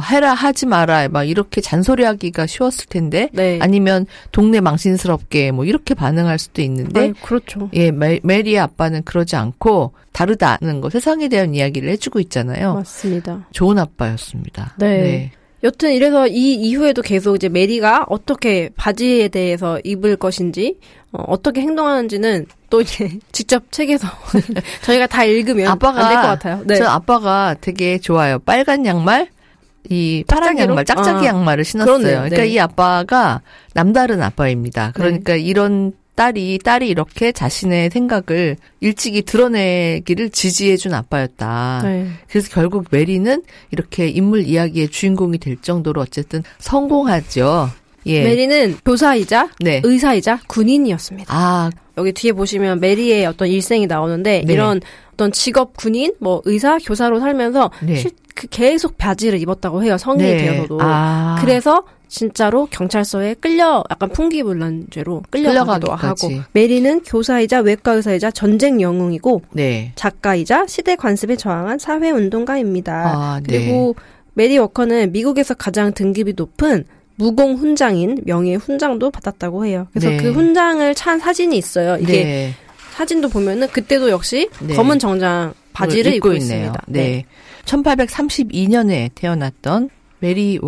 해라 하지 마라 막 이렇게 잔소리하기가 쉬웠을 텐데 네. 아니면 동네 망신스럽게 이렇게 반응할 수도 있는데 그렇죠. 예, 메리의 아빠는 그러지 않고 다르다는 거 세상에 대한 이야기를 해주고 있잖아요. 맞습니다. 좋은 아빠였습니다. 네. 여튼 이래서 이 이후에도 계속 이제 메리가 어떻게 바지에 대해서 입을 것인지 어떻게 행동하는지는 또 이제 직접 책에서 저희가 다 읽으면 안 될 것 같아요. 네. 저 아빠가 되게 좋아요. 빨간 양말, 이 파란 양말, 짝짝이 양말을 신었어요. 그렇네요. 그러니까 네. 이 아빠가 남다른 아빠입니다. 그러니까 이런 딸이 이렇게 자신의 생각을 일찍이 드러내기를 지지해준 아빠였다. 네. 그래서 결국 메리는 이렇게 인물 이야기의 주인공이 될 정도로 어쨌든 성공하죠. 예. 메리는 교사이자 네. 의사이자 군인이었습니다. 아. 여기 뒤에 보시면 메리의 어떤 일생이 나오는데 네. 이런 어떤 직업 군인, 뭐 의사, 교사로 살면서 네. 계속 바지를 입었다고 해요. 성인이 네. 되어서도. 아. 그래서 진짜로 경찰서에 약간 풍기불란죄로 끌려가기도 하고. 메리는 교사이자 외과 의사이자 전쟁 영웅이고 네. 작가이자 시대 관습에 저항한 사회운동가입니다. 아, 네. 그리고 메리 워커는 미국에서 가장 등급이 높은 무공 훈장인 명예 훈장도 받았다고 해요. 그래서 네. 그 훈장을 찬 사진이 있어요. 이게 네. 사진도 보면은 그때도 역시 네. 검은 정장 바지를 입고 있습니다. 네. 1832년에 태어났던 메리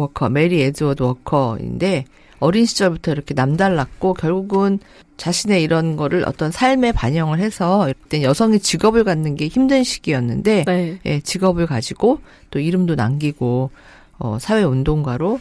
에드워드 워커인데 어린 시절부터 이렇게 남달랐고 결국은 자신의 이런 거를 어떤 삶에 반영을 해서 그때 여성이 직업을 갖는 게 힘든 시기였는데 네. 예, 직업을 가지고 또 이름도 남기고 사회운동가로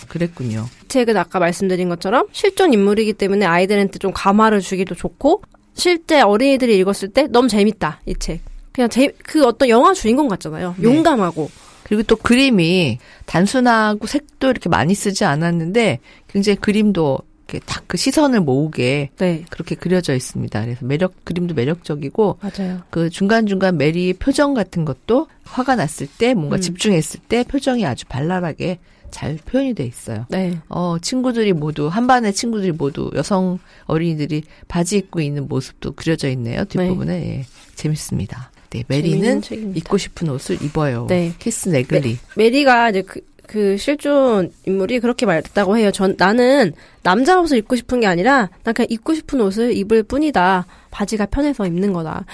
그랬군요. 이 책은 아까 말씀드린 것처럼 실존 인물이기 때문에 아이들한테 좀 감화를 주기도 좋고 실제 어린이들이 읽었을 때 너무 재밌다 이 책. 그냥 그 어떤 영화 주인공 같잖아요. 네. 용감하고. 그리고 또 그림이 단순하고 색도 이렇게 많이 쓰지 않았는데 굉장히 그림도 이렇게 딱 그 시선을 모으게 네. 그렇게 그려져 있습니다. 그래서 그림도 매력적이고 맞아요. 그 중간중간 메리의 표정 같은 것도 화가 났을 때 뭔가 집중했을 때 표정이 아주 발랄하게 잘 표현이 돼 있어요. 네. 한반의 친구들이 모두 여성 어린이들이 바지 입고 있는 모습도 그려져 있네요. 뒷부분에. 네. 예, 재밌습니다. 네, 메리는 입고 싶은 옷을 입어요. 네. 키스 네글리. 메리가 이제 그 실존 인물이 그렇게 말했다고 해요. 나는 남자 옷을 입고 싶은 게 아니라 난 그냥 입고 싶은 옷을 입을 뿐이다. 바지가 편해서 입는 거다.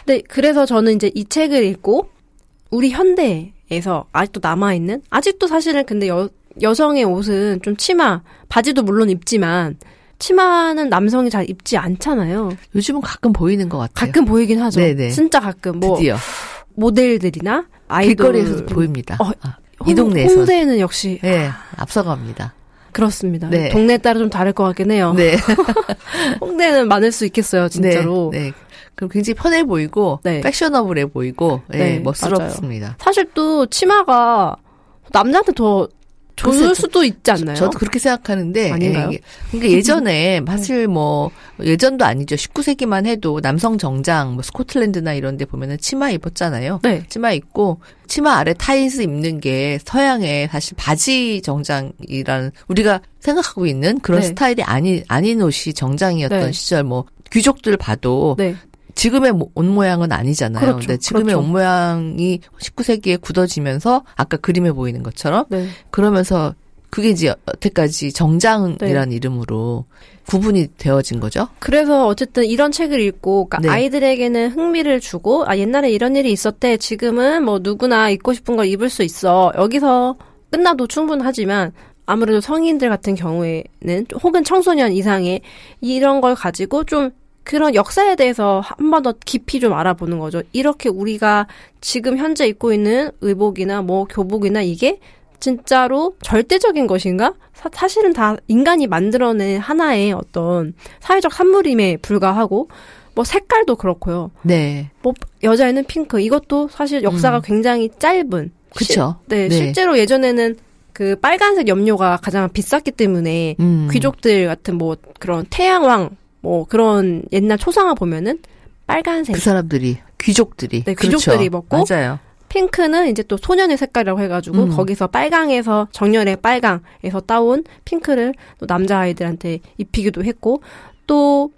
근데 그래서 저는 이제 이 책을 읽고 우리 현대에서 아직도 남아있는 아직도 사실은 근데 여성의 옷은 좀 바지도 물론 입지만 치마는 남성이 잘 입지 않잖아요. 요즘은 가끔 보이는 것 같아요. 가끔 보이긴 하죠. 네네. 진짜 가끔 드디어. 모델들이나 아이돌 길거리에서 보입니다. 이 동네에서. 홍대는 역시 네, 앞서갑니다. 그렇습니다. 네. 동네에 따라 좀 다를 것 같긴 해요. 네. 홍대는 많을 수 있겠어요, 진짜로. 네. 네. 그럼 굉장히 편해 보이고 네. 패셔너블해 보이고 네, 멋스럽습니다. 맞아요. 사실 또 치마가 남자한테 더 좋을 수도 있지 않나요? 저도 그렇게 생각하는데. 아닌가요? 그러니까 예전에 사실 예전도 아니죠. 19세기만 해도 남성 정장 스코틀랜드나 이런 데 보면은 치마 입었잖아요. 네. 치마 입고 치마 아래 타이즈 입는 게 서양의 사실 바지 정장이라는 우리가 생각하고 있는 그런 네. 스타일이 아닌 옷이 정장이었던 네. 시절 귀족들 봐도 네. 지금의 옷 모양은 아니잖아요. 그렇죠. 근데 지금의 그렇죠. 옷 모양이 19세기에 굳어지면서 아까 그림에 보이는 것처럼 네. 그러면서 그게 이제 여태까지 정장이라는 네. 이름으로 구분이 되어진 거죠. 그래서 어쨌든 이런 책을 읽고 그러니까 네. 아이들에게는 흥미를 주고 옛날에 이런 일이 있었대. 지금은 누구나 입고 싶은 걸 입을 수 있어. 여기서 끝나도 충분하지만 아무래도 성인들 같은 경우에는 혹은 청소년 이상의 이런 걸 가지고 좀 그런 역사에 대해서 한 번 더 깊이 좀 알아보는 거죠. 이렇게 우리가 지금 현재 입고 있는 의복이나 교복이나 이게 진짜로 절대적인 것인가? 사실은 다 인간이 만들어낸 하나의 어떤 사회적 산물임에 불과하고 색깔도 그렇고요. 네. 여자애는 핑크. 이것도 사실 역사가 굉장히 짧은. 그렇죠. 네, 실제로 예전에는 그 빨간색 염료가 가장 비쌌기 때문에 귀족들 같은 그런 태양왕 그런 옛날 초상화 보면은 빨간색. 그 사람들이, 귀족들이. 네, 귀족들이 그렇죠. 입었고. 맞아요. 핑크는 이제 또 소년의 색깔이라고 해가지고 거기서 빨강에서 정열의 빨강에서 따온 핑크를 또 남자아이들한테 입히기도 했고 프릴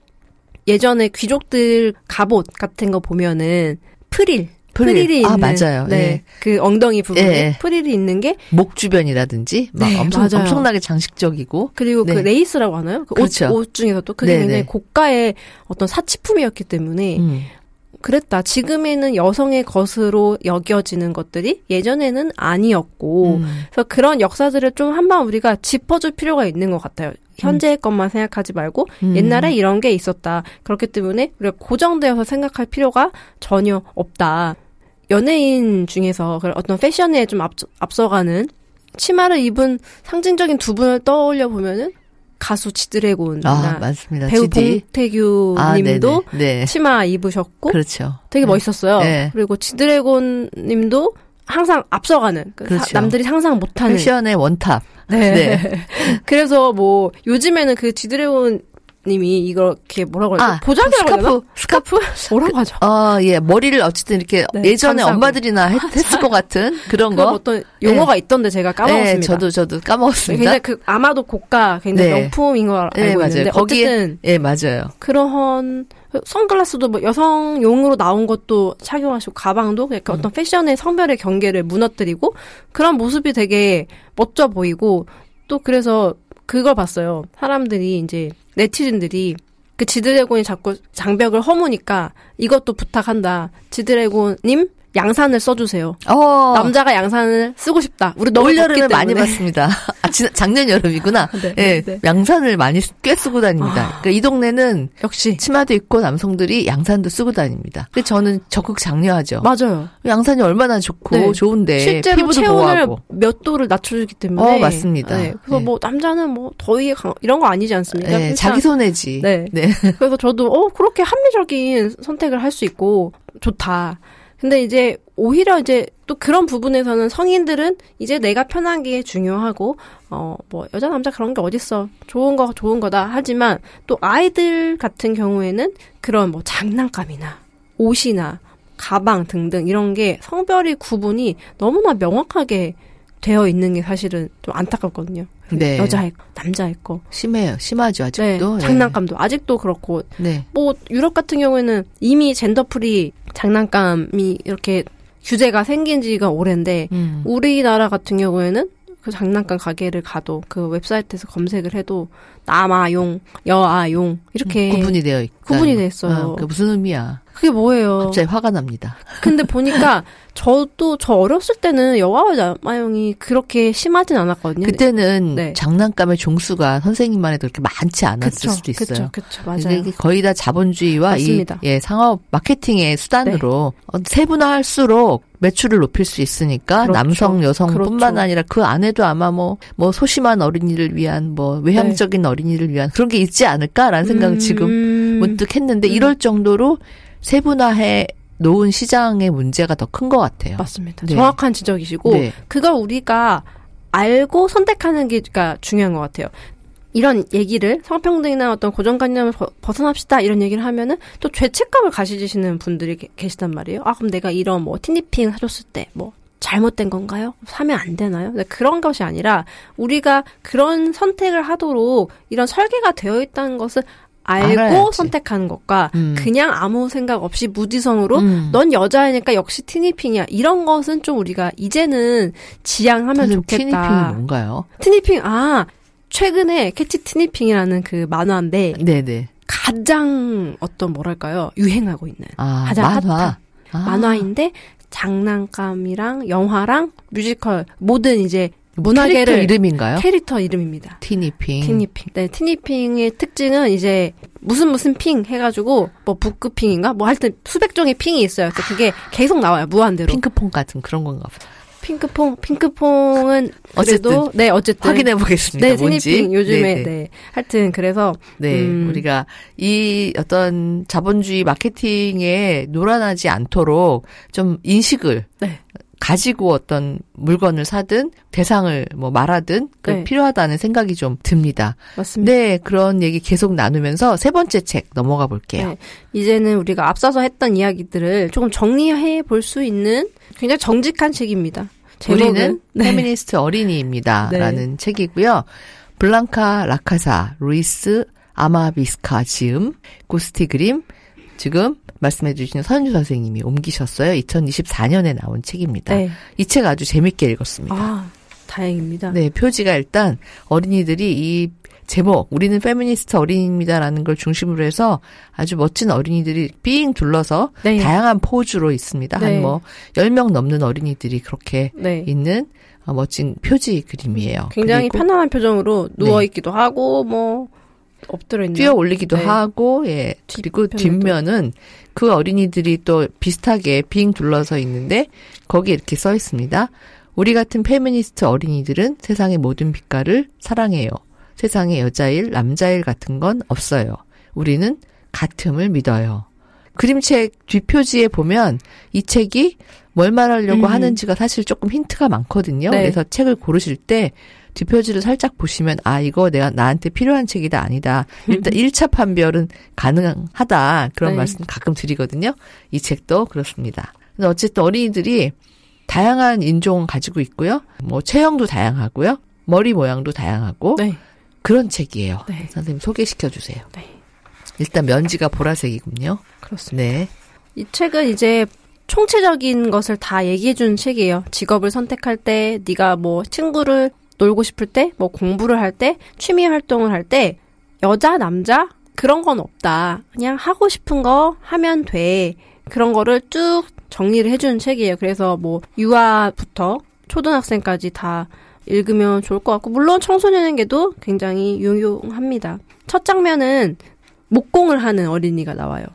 예전에 귀족들 갑옷 같은 거 보면은 프릴이 있는 맞아요. 네. 네. 그 엉덩이 부분에 네. 프릴이 있는 게 목 주변이라든지 네, 엄청나게 장식적이고 그리고 네. 그 레이스라고 하나요? 그 그렇죠. 옷 중에서도 그게 굉장히 고가의 어떤 사치품이었기 때문에 그랬다. 지금에는 여성의 것으로 여겨지는 것들이 예전에는 아니었고 그래서 그런 역사들을 좀 한번 우리가 짚어줄 필요가 있는 것 같아요. 현재의 것만 생각하지 말고 옛날에 이런 게 있었다. 그렇기 때문에 우리가 고정되어서 생각할 필요가 전혀 없다. 연예인 중에서 어떤 패션에 좀 앞서가는 치마를 입은 상징적인 두 분을 떠올려 보면은 가수 지드래곤이나 맞습니다. 배우 봉태규 님도 네. 치마 입으셨고 그렇죠. 되게 멋있었어요. 네. 그리고 지드래곤 님도 항상 앞서가는 그렇죠. 남들이 상상 못하는 패션의 원탑. 네. 네. 그래서 뭐 요즘에는 그 지드래곤 님이 이렇게 뭐라고 하죠? 보자기라고 하나? 스카프? 뭐라고 하죠? 예. 머리를 어쨌든 이렇게 네, 예전에 감싸고. 엄마들이나 했을 것 같은 그런 거. 어떤 용어가 네. 있던데 제가 까먹었습니다. 네, 저도 까먹었습니다. 굉장히 아마도 고가, 굉장히 네. 명품인 걸 알고 네, 있는데. 거기에, 어쨌든. 예, 맞아요. 그런, 선글라스도 뭐 여성용으로 나온 것도 착용하시고, 가방도 약간 어떤 패션의 성별의 경계를 무너뜨리고, 그런 모습이 되게 멋져 보이고, 또 그래서 그걸 봤어요. 사람들이 이제, 네티즌들이 그 지드래곤이 자꾸 장벽을 허무니까 이것도 부탁한다. 지드래곤님 양산을 써주세요. 남자가 양산을 쓰고 싶다. 우리 너무 올여름에 많이 봤습니다. 작년 여름이구나. 네, 네, 네. 양산을 많이 꽤 쓰고 다닙니다. 그러니까 이 동네는 역시 치마도 입고 남성들이 양산도 쓰고 다닙니다. 근데 저는 적극 장려하죠. 맞아요. 양산이 얼마나 좋고 네. 좋은데 실제로 피부도 체온을 보호하고. 몇 도를 낮춰주기 때문에. 맞습니다. 네. 그래서 뭐 남자는 뭐 더위에 이런 거 아니지 않습니까? 네, 자기 손해지. 네. 네. 그래서 저도 그렇게 합리적인 선택을 할 수 있고 좋다. 근데 이제 오히려 이제 또 그런 부분에서는 성인들은 이제 내가 편한 게 중요하고 뭐 여자 남자 그런 게 어딨어. 좋은 거다. 하지만 또 아이들 같은 경우에는 그런 뭐 장난감이나 옷이나 가방 등등 이런 게 성별이 구분이 너무나 명확하게 되어 있는 게 사실은 좀 안타깝거든요. 네. 여자의 거, 남자의 거. 심하죠, 아직도. 네. 장난감도 아직도 그렇고. 네. 뭐, 유럽 같은 경우에는 이미 젠더프리 장난감이 이렇게 규제가 생긴 지가 오랜데, 우리나라 같은 경우에는 그 장난감 가게를 가도 그 웹사이트에서 검색을 해도 남아용, 여아용, 이렇게. 구분이 되어 있다. 구분이 돼 있어요. 그게 무슨 의미야? 그게 뭐예요? 갑자기 화가 납니다. 근데 보니까 저 어렸을 때는 여아와 남아용이 그렇게 심하진 않았거든요. 그때는 네. 장난감의 종수가 선생님만 해도 그렇게 많지 않았을 수도 있어요. 그쵸, 맞아요. 이게 거의 다 자본주의와 맞습니다. 상업 마케팅의 수단으로 네. 세분화할수록 매출을 높일 수 있으니까 그렇죠. 남성, 여성뿐만 그렇죠. 아니라 그 안에도 아마 뭐 소심한 어린이를 위한 뭐 외향적인 네. 어린이를 위한 그런 게 있지 않을까라는 생각을 지금 문득 했는데 이럴 정도로 세분화해 놓은 시장의 문제가 더 큰 것 같아요. 맞습니다. 네. 정확한 지적이시고 네. 그걸 우리가 알고 선택하는 게 중요한 것 같아요. 이런 얘기를 성평등이나 어떤 고정관념을 벗어납시다 이런 얘기를 하면은 또 죄책감을 가지시는 분들이 계시단 말이에요. 그럼 내가 이런 뭐 티니핑 사줬을 때 뭐 잘못된 건가요? 사면 안 되나요? 그런 것이 아니라 우리가 그런 선택을 하도록 이런 설계가 되어 있다는 것을 알고 알아야지. 선택하는 것과 그냥 아무 생각 없이 무지성으로 넌 여자이니까 역시 티니핑이야. 이런 것은 좀 우리가 이제는 지양하면 좋겠다. 티니핑이 뭔가요? 티니핑 최근에 캐치 티니핑이라는 그 만화인데 네네. 가장 뭐랄까요? 유행하고 있는 가장 만화. 핫한 만화인데 장난감이랑 영화랑 뮤지컬 모든 이제 문화계를 캐릭터 이름인가요? 캐릭터 이름입니다. 티니핑. 네, 티니핑의 특징은 이제 무슨 핑 해가지고 뭐 북극핑인가 뭐 하여튼 수백 종의 핑이 있어요. 그래서 그게 계속 나와요. 무한대로. 핑크퐁 같은 그런 건가 보다. 핑크퐁은 그래도 어쨌든 확인해 보겠습니다. 네, 뭔지. 티니핑 요즘에 네네. 네. 하여튼 그래서 우리가 이 어떤 자본주의 마케팅에 놀아나지 않도록 좀 인식을 가지고 어떤 물건을 사든 대상을 뭐 말하든 필요하다는 생각이 좀 듭니다. 맞습니다. 네, 그런 얘기 계속 나누면서 세 번째 책 넘어가 볼게요. 네, 이제는 우리가 앞서서 했던 이야기들을 조금 정리해 볼 수 있는 굉장히 정직한 책입니다. 우리는 페미니스트 어린이입니다. 네. 라는 책이고요. 블랑카 라카사, 루이스 아마비스카 지음, 고스티 그림, 지금 말씀해 주시는 서현주 선생님이 옮기셨어요. 2024년에 나온 책입니다. 네. 이 책 아주 재밌게 읽었습니다. 다행입니다. 네, 표지가 일단 어린이들이 이 제목, 우리는 페미니스트 어린이입니다라는 걸 중심으로 해서 아주 멋진 어린이들이 삥 둘러서 다양한 포즈로 있습니다. 한 10명 넘는 어린이들이 그렇게 있는 멋진 표지 그림이에요. 굉장히 편안한 표정으로 누워있기도 하고, 엎드려 있는. 뛰어 올리기도 하고, 그리고 뒷면은 그 어린이들이 또 비슷하게 빙 둘러서 있는데, 거기에 이렇게 써 있습니다. 우리 같은 페미니스트 어린이들은 세상의 모든 빛깔을 사랑해요. 세상에 여자일, 남자일 같은 건 없어요. 우리는 같음을 믿어요. 그림책 뒷표지에 보면 이 책이 뭘 말하려고 하는지가 사실 조금 힌트가 많거든요. 네. 그래서 책을 고르실 때 뒷표지를 살짝 보시면 이거 내가 나한테 필요한 책이다 아니다. 일단 1차 판별은 가능하다. 그런 네. 말씀 가끔 드리거든요. 이 책도 그렇습니다. 근데 어쨌든 어린이들이 다양한 인종 가지고 있고요. 뭐 체형도 다양하고요. 머리 모양도 다양하고 네. 그런 책이에요. 네. 선생님 소개시켜 주세요. 네. 일단 면지가 보라색이군요. 그렇습니다. 네. 이 책은 이제 총체적인 것을 다 얘기해주는 책이에요. 직업을 선택할 때, 네가 뭐 친구를 놀고 싶을 때, 뭐 공부를 할 때, 취미 활동을 할 때, 여자, 남자 그런 건 없다. 그냥 하고 싶은 거 하면 돼. 그런 거를 쭉 정리를 해주는 책이에요. 그래서 뭐 유아부터 초등학생까지 다 읽으면 좋을 것 같고, 물론 청소년에게도 굉장히 유용합니다. 첫 장면은 목공을 하는 어린이가 나와요.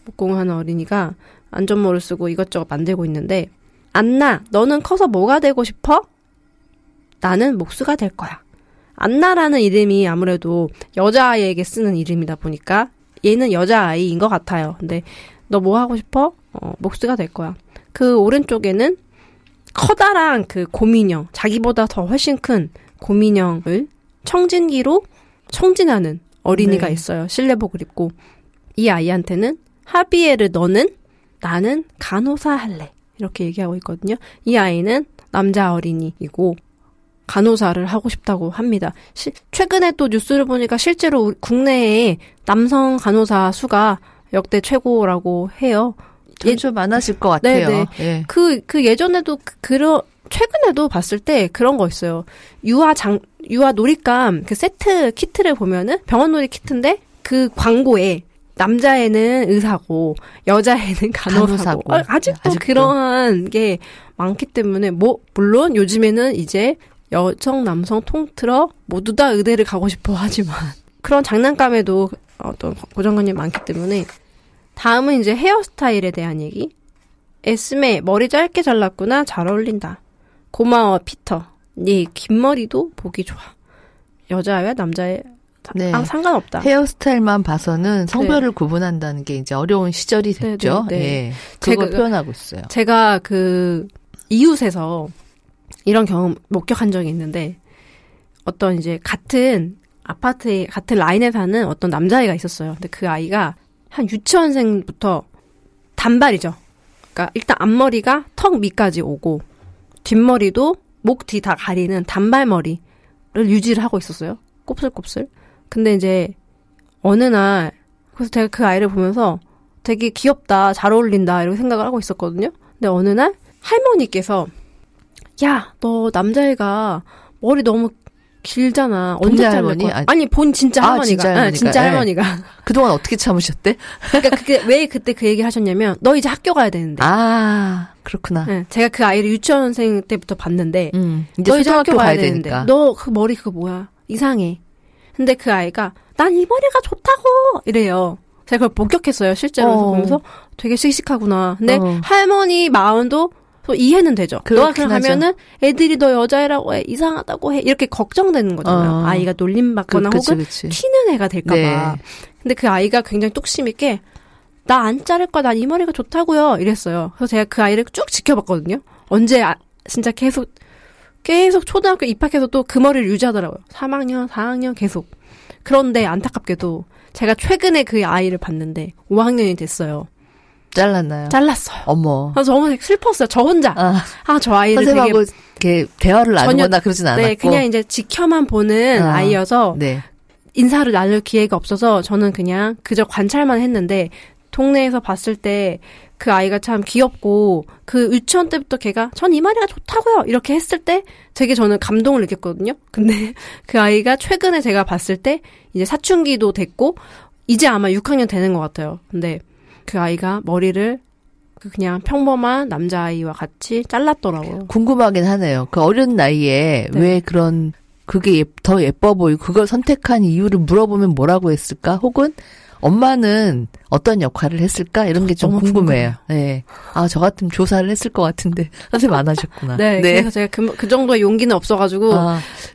목공을 하는 어린이가 안전모를 쓰고 이것저것 만들고 있는데, 안나, 너는 커서 뭐가 되고 싶어? 나는 목수가 될 거야. 안나라는 이름이 아무래도 여자아이에게 쓰는 이름이다 보니까 얘는 여자아이인 것 같아요. 근데 너 뭐 하고 싶어? 목수가 될 거야. 그 오른쪽에는 커다란 그 곰인형, 자기보다 더 훨씬 큰 곰인형을 청진기로 청진하는 어린이가 네. 있어요. 실내복을 입고. 이 아이한테는 하비에르 너는? 나는 간호사 할래. 이렇게 얘기하고 있거든요. 이 아이는 남자 어린이이고 간호사를 하고 싶다고 합니다. 최근에 또 뉴스를 보니까 실제로 국내에 남성 간호사 수가 역대 최고라고 해요. 좀 많아질 것 같아요. 네네. 예. 그 예전에도 최근에도 봤을 때 그런 거 있어요. 유아 놀잇감 그 세트 키트를 보면은 병원 놀이 키트인데 그 광고에 남자애는 의사고 여자애는 간호사고. 아직도 그러한 게 많기 때문에 물론 요즘에는 이제 여성 남성 통틀어 모두 다 의대를 가고 싶어 하지만 그런 장난감에도 어떤 고정관념이 많기 때문에. 다음은 이제 헤어스타일에 대한 얘기. 에스메, 머리 짧게 잘랐구나. 잘 어울린다. 고마워, 피터. 네 긴 머리도 보기 좋아. 여자애와 남자애 네. 상관없다. 헤어스타일만 봐서는 성별을 구분한다는 게 이제 어려운 시절이 됐죠. 네. 예. 그걸 표현하고 있어요. 제가 그 이웃에서 이런 경험 목격한 적이 있는데 어떤 이제 같은 아파트에 같은 라인에 사는 어떤 남자아이가 있었어요. 근데 그 아이가 한 유치원생부터 단발이죠. 그러니까 일단 앞머리가 턱 밑까지 오고 뒷머리도 목 뒤 다 가리는 단발머리를 유지를 하고 있었어요. 곱슬곱슬. 근데 이제 어느 날 그래서 제가 그 아이를 보면서 되게 귀엽다, 잘 어울린다 이렇게 생각을 하고 있었거든요. 근데 어느 날 할머니께서 야, 너 남자애가 머리 너무 길잖아. 언제 자를 거야? 아니 본 진짜 할머니가. 진짜 할머니가. 그동안 어떻게 참으셨대? 그러니까 그게 왜 그때 그 얘기 하셨냐면 너 이제 학교 가야 되는데. 그렇구나. 네, 제가 그 아이를 유치원생 때부터 봤는데 이제 너 이제 학교 가야 되는데. 너 그 머리 그거 뭐야? 이상해. 근데 그 아이가 난 이 머리가 좋다고 이래요. 제가 그걸 목격했어요. 실제로 보면서 되게 씩씩하구나. 근데 할머니 마음도 또 이해는 되죠. 너가 그냥 가면은 애들이 너 여자애라고 해, 이상하다고 해 이렇게 걱정되는 거잖아요. 아이가 놀림받거나 혹은 튀는 애가 될까봐. 네. 근데 그 아이가 굉장히 뚝심 있게 나 안 자를 거야, 난 이 머리가 좋다고요 이랬어요. 그래서 제가 그 아이를 쭉 지켜봤거든요. 언제 진짜 계속 초등학교 입학해서 또 그 머리를 유지하더라고요. 3학년, 4학년 계속. 그런데 안타깝게도 제가 최근에 그 아이를 봤는데 5학년이 됐어요. 잘랐나요? 잘랐어요. 어머. 그래서 너무 슬펐어요. 저 혼자. 저 아이를 선생님하고 이렇게 대화를 나누거나 그러진 않았고. 네, 그냥 이제 지켜만 보는 아이여서 네. 인사를 나눌 기회가 없어서 저는 그냥 그저 관찰만 했는데 동네에서 봤을 때 그 아이가 참 귀엽고 그 유치원 때부터 걔가 전 이 머리가 좋다고요 이렇게 했을 때 되게 저는 감동을 느꼈거든요. 근데 그 아이가 최근에 제가 봤을 때 이제 사춘기도 됐고 이제 아마 6학년 되는 것 같아요. 근데 그 아이가 머리를 그냥 평범한 남자아이와 같이 잘랐더라고요. 궁금하긴 하네요. 그 어린 나이에 네. 왜 그게 더 예뻐 보이고 그걸 선택한 이유를 물어보면 뭐라고 했을까? 혹은 엄마는 어떤 역할을 했을까? 이런 게 좀 궁금해요. 네. 아, 저 같으면 조사를 했을 것 같은데, 선생님 안 하셨구나. 네. 그래서 제가 그 정도의 용기는 없어가지고.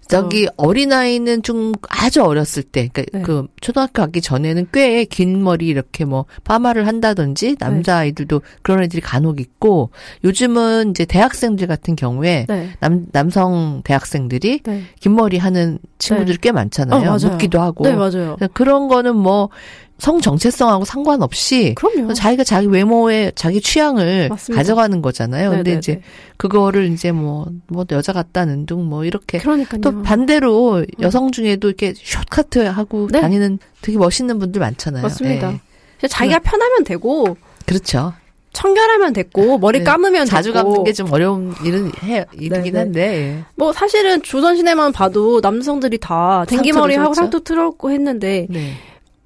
저기, 어린아이는 좀 아주 어렸을 때, 그러니까 네. 그 초등학교 가기 전에는 꽤 긴 머리 이렇게 뭐, 파마를 한다든지, 남자아이들도 그런 애들이 간혹 있고, 요즘은 이제 대학생들 같은 경우에, 네. 남성 대학생들이 네. 긴 머리 하는 친구들이 꽤 많잖아요. 맞아요. 묻기도 하고. 네, 맞아요. 그런 거는 뭐, 성 정체성하고 상관없이 그럼요. 자기가 자기 외모에 자기 취향을 맞습니다. 가져가는 거잖아요. 근데 네네네. 이제 그거를 이제 뭐 여자 같다는 둥 뭐 이렇게 그러니까요. 또 반대로 여성 중에도 이렇게 숏카트 하고 네. 다니는 되게 멋있는 분들 많잖아요. 맞습니다. 예. 자기가 편하면 되고 그렇죠. 청결하면 됐고 머리 네. 감으면 자주 됐고. 감는 게 좀 어려운 일이긴 한데 예. 뭐 사실은 조선시대만 봐도 남성들이 다 댕기머리 하고 그렇죠. 상투 틀었고 했는데 네.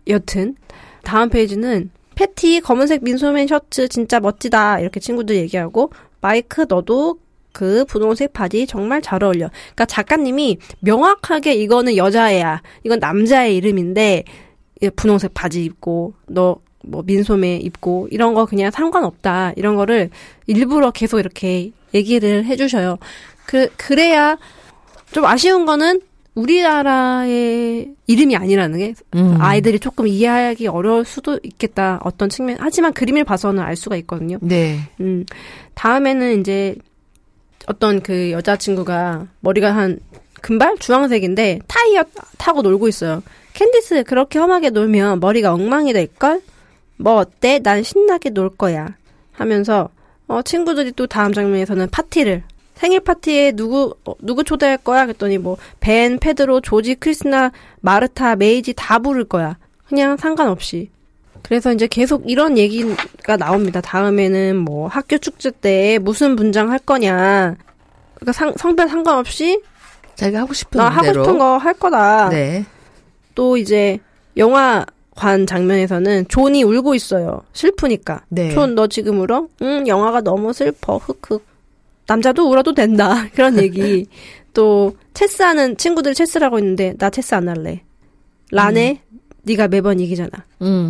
여튼 다음 페이지는 패티 검은색 민소맨 셔츠 진짜 멋지다 이렇게 친구들 얘기하고 마이크 너도 그 분홍색 바지 정말 잘 어울려. 그러니까 작가님이 명확하게 이거는 여자애야, 이건 남자의 이름인데 분홍색 바지 입고 너 뭐 민소매 입고 이런 거 그냥 상관없다 이런 거를 일부러 계속 이렇게 얘기를 해주셔요. 그래야 좀 아쉬운 거는 우리나라의 이름이 아니라는 게 아이들이 조금 이해하기 어려울 수도 있겠다 어떤 측면. 하지만 그림을 봐서는 알 수가 있거든요. 네. 다음에는 이제 어떤 그 여자친구가 머리가 한 금발 주황색인데 타이어 타고 놀고 있어요. 캔디스 그렇게 험하게 놀면 머리가 엉망이 될걸? 뭐 어때? 난 신나게 놀 거야. 하면서 친구들이 또 다음 장면에서는 파티를 생일 파티에 누구 초대할 거야? 그랬더니 뭐 벤, 페드로, 조지, 크리스나, 마르타, 메이지 다 부를 거야. 그냥 상관없이. 그래서 이제 계속 이런 얘기가 나옵니다. 다음에는 뭐 학교 축제 때 무슨 분장 할 거냐. 그러니까 성별 상관없이 자기가 하고 싶은 나 하고 대로. 싶은 거 할 거다. 네. 또 이제 영화관 장면에서는 존이 울고 있어요. 슬프니까. 네. 존 너 지금 울어? 응, 영화가 너무 슬퍼. 흑흑. 남자도 울어도 된다. 그런 얘기. 또 체스하는 친구들 체스라고 있는데 나 체스 안 할래. 란에 네가 매번 이기잖아.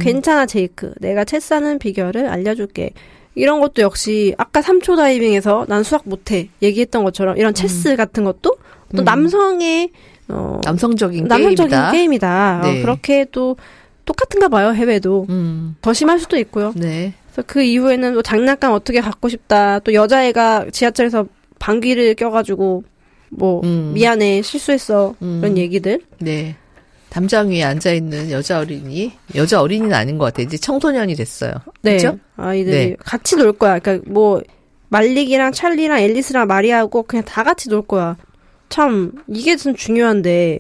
괜찮아 제이크. 내가 체스하는 비결을 알려줄게. 이런 것도 역시 아까 3초 다이빙에서 난 수학 못해 얘기했던 것처럼 이런 체스 같은 것도 또 남성의 남성적인 게임이다. 네. 그렇게 또 똑같은가 봐요. 해외도. 더 심할 수도 있고요. 네. 그래서 그 이후에는 또 장난감 어떻게 갖고 싶다. 또 여자애가 지하철에서 방귀를 껴가지고 뭐 미안해 실수했어. 이런 얘기들. 네. 담장 위에 앉아있는 여자 어린이는 아닌 것 같아요. 이제 청소년이 됐어요. 네. 그렇죠? 아이들이 네. 같이 놀 거야. 그러니까 뭐 말릭이랑 찰리랑 앨리스랑 마리아하고 그냥 다 같이 놀 거야. 참 이게 좀 중요한데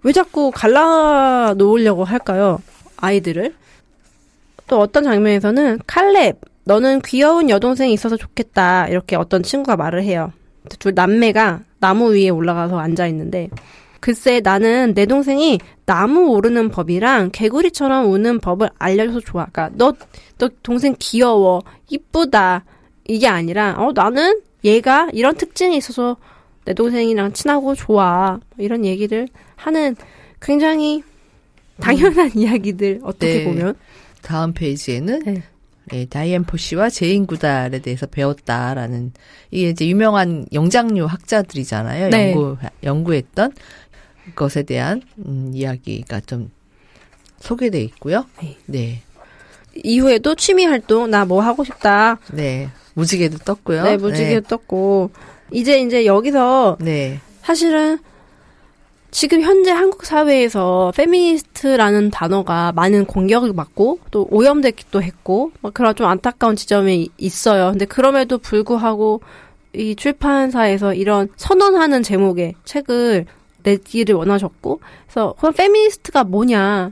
왜 자꾸 갈라 놓으려고 할까요? 아이들을. 또 어떤 장면에서는 칼렙 너는 귀여운 여동생이 있어서 좋겠다. 이렇게 어떤 친구가 말을 해요. 둘 남매가 나무 위에 올라가서 앉아있는데 글쎄 나는 내 동생이 나무 오르는 법이랑 개구리처럼 우는 법을 알려줘서 좋아. 그러니까 너 동생 귀여워, 이쁘다 이게 아니라 나는 얘가 이런 특징이 있어서 내 동생이랑 친하고 좋아. 이런 얘기를 하는 굉장히 당연한 이야기들 어떻게 네. 보면. 다음 페이지에는 네. 네, 다이앤 포시와 제인 구달에 대해서 배웠다라는 이게 이제 유명한 영장류 학자들이잖아요. 네. 연구했던 것에 대한 이야기가 좀 소개돼 있고요. 네. 네. 이후에도 취미 활동 나 뭐 하고 싶다. 네. 무지개도 떴고요. 네, 무지개도 떴고 이제 여기서 네. 사실은 지금 현재 한국 사회에서 페미니스트라는 단어가 많은 공격을 받고 또 오염되기도 했고 그런 좀 안타까운 지점이 있어요. 근데 그럼에도 불구하고 이 출판사에서 이런 선언하는 제목의 책을 내기를 원하셨고 그래서 그럼 페미니스트가 뭐냐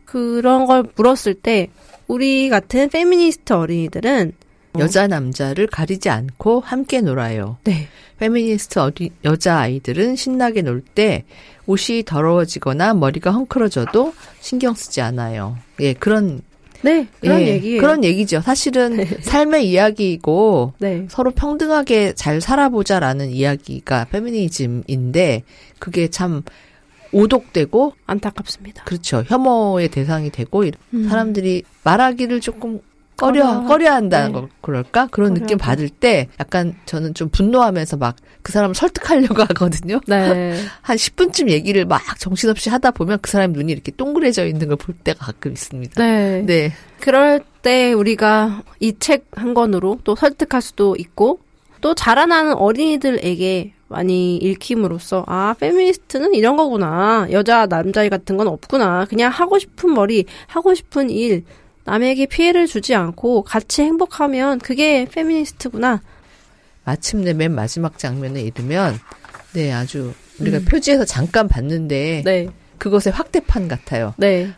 그런 걸 물었을 때 우리 같은 페미니스트 어린이들은 여자 남자를 가리지 않고 함께 놀아요. 네. 페미니스트 여자아이들은 신나게 놀 때 옷이 더러워지거나 머리가 헝클어져도 신경 쓰지 않아요. 예, 그런 얘기예요. 그런 얘기죠. 사실은 삶의 이야기이고 네. 서로 평등하게 잘 살아보자라는 이야기가 페미니즘인데 그게 참 오독되고 안타깝습니다. 그렇죠. 혐오의 대상이 되고 사람들이 말하기를 조금 꺼려한다는 거 그럴까? 그런 느낌 받을 때 약간 저는 좀 분노하면서 막 그 사람을 설득하려고 하거든요. 네. 한 10분쯤 얘기를 막 정신없이 하다 보면 그 사람 눈이 이렇게 동그래져 있는 걸 볼 때가 가끔 있습니다. 네. 네. 그럴 때 우리가 이 책 한 권으로 또 설득할 수도 있고 또 자라나는 어린이들에게 많이 읽힘으로써 페미니스트는 이런 거구나. 여자 남자 같은 건 없구나. 그냥 하고 싶은 머리, 하고 싶은 일, 남에게 피해를 주지 않고 같이 행복하면 그게 페미니스트구나. 마침내 맨 마지막 장면에 이르면 네, 아주 우리가 표지에서 잠깐 봤는데 네. 그것의 확대판 같아요. 네.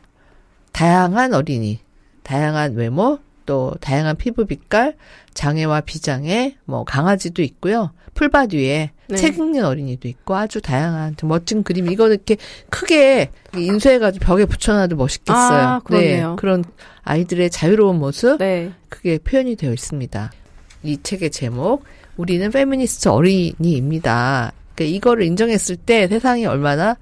다양한 어린이, 다양한 외모, 또 다양한 피부 빛깔, 장애와 비장애, 뭐 강아지도 있고요. 풀밭 위에 네. 책 읽는 어린이도 있고 아주 다양한 멋진 그림. 이거 이렇게 크게 인쇄해가지고 벽에 붙여놔도 멋있겠어요. 그러네요. 네, 그런 아이들의 자유로운 모습, 네. 그게 표현이 되어 있습니다. 이 책의 제목, 우리는 페미니스트 어린이입니다. 그러니까 이거를 인정했을 때 세상이 얼마나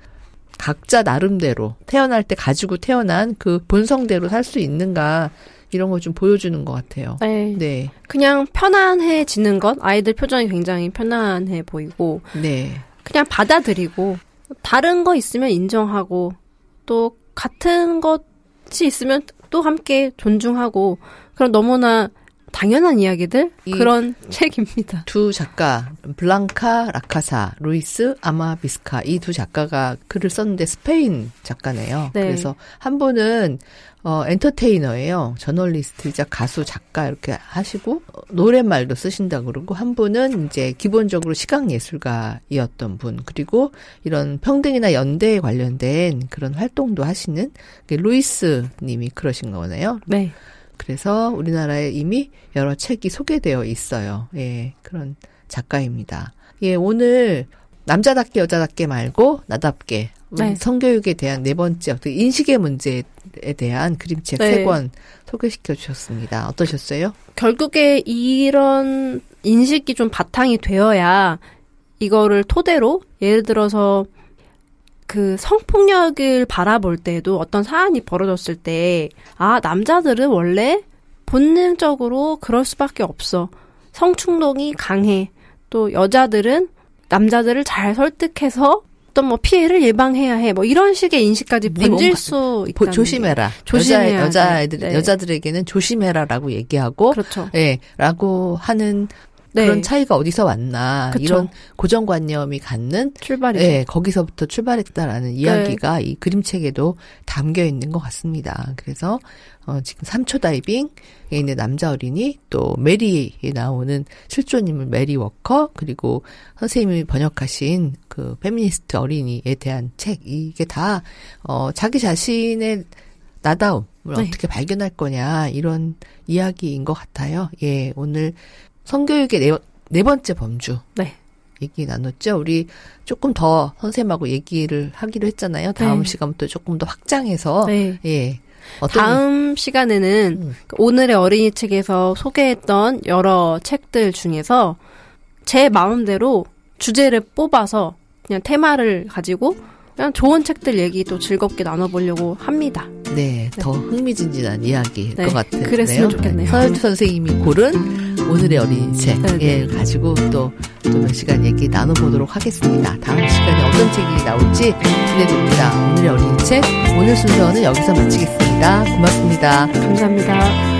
각자 나름대로 태어날 때 가지고 태어난 그 본성대로 살 수 있는가 이런 걸 좀 보여주는 것 같아요. 네. 네. 그냥 편안해지는 것, 아이들 표정이 굉장히 편안해 보이고, 네. 그냥 받아들이고, 다른 거 있으면 인정하고, 또 같은 것이 있으면 또 함께 존중하고, 그런 너무나 당연한 이야기들? 그런 책입니다. 두 작가, 블랑카 라카사, 루이스 아마비스카, 이 두 작가가 글을 썼는데 스페인 작가네요. 네. 그래서 한 분은 엔터테이너예요. 저널리스트이자 가수, 작가 이렇게 하시고 노랫말도 쓰신다고 그러고 한 분은 이제 기본적으로 시각예술가이었던 분 그리고 이런 평등이나 연대에 관련된 그런 활동도 하시는 루이스 님이 그러신 거네요. 네. 그래서 우리나라에 이미 여러 책이 소개되어 있어요. 예, 그런 작가입니다. 예, 오늘 남자답게 여자답게 말고 나답게 네. 성교육에 대한 네 번째 인식의 문제에 대한 그림책 네. 3권 소개시켜 주셨습니다. 어떠셨어요? 결국에 이런 인식이 좀 바탕이 되어야 이거를 토대로 예를 들어서 그 성폭력을 바라볼 때도 어떤 사안이 벌어졌을 때 남자들은 원래 본능적으로 그럴 수밖에 없어. 성충동이 강해. 또 여자들은 남자들을 잘 설득해서 어떤 뭐 피해를 예방해야 해. 뭐 이런 식의 인식까지 번질 수 있다는 조심해라. 여자들에게는 조심해라라고 얘기하고 그렇죠. 예, 라고 하는 그런 차이가 어디서 왔나. 그쵸. 이런 고정관념이 갖는 출발이죠. 예, 거기서부터 출발했다라는 이야기가 이 그림책에도 담겨 있는 것 같습니다. 그래서 지금 3초 다이빙에 있는 남자 어린이 또 메리에 나오는 실존인물 메리 워커 그리고 선생님이 번역하신 그 페미니스트 어린이에 대한 책 이게 다 자기 자신의 나다움을 어떻게 발견할 거냐 이런 이야기인 것 같아요. 예, 오늘 성교육의 네 번째 범주. 네. 얘기 나눴죠. 우리 조금 더 선생님하고 얘기를 하기로 했잖아요. 다음 시간부터 조금 더 확장해서. 네. 예. 다음 시간에는 오늘의 어린이 책에서 소개했던 여러 책들 중에서 제 마음대로 주제를 뽑아서 그냥 테마를 가지고 그냥 좋은 책들 얘기 또 즐겁게 나눠보려고 합니다. 네. 더 흥미진진한 이야기일 것 같은데요. 그랬으면 좋겠네요. 서현주 선생님이 고른 오늘의 어린이 책 가지고 또 몇 시간 얘기 나눠보도록 하겠습니다. 다음 시간에 어떤 책이 나올지 기대됩니다. 오늘의 어린이 책 오늘 순서는 여기서 마치겠습니다. 고맙습니다. 감사합니다.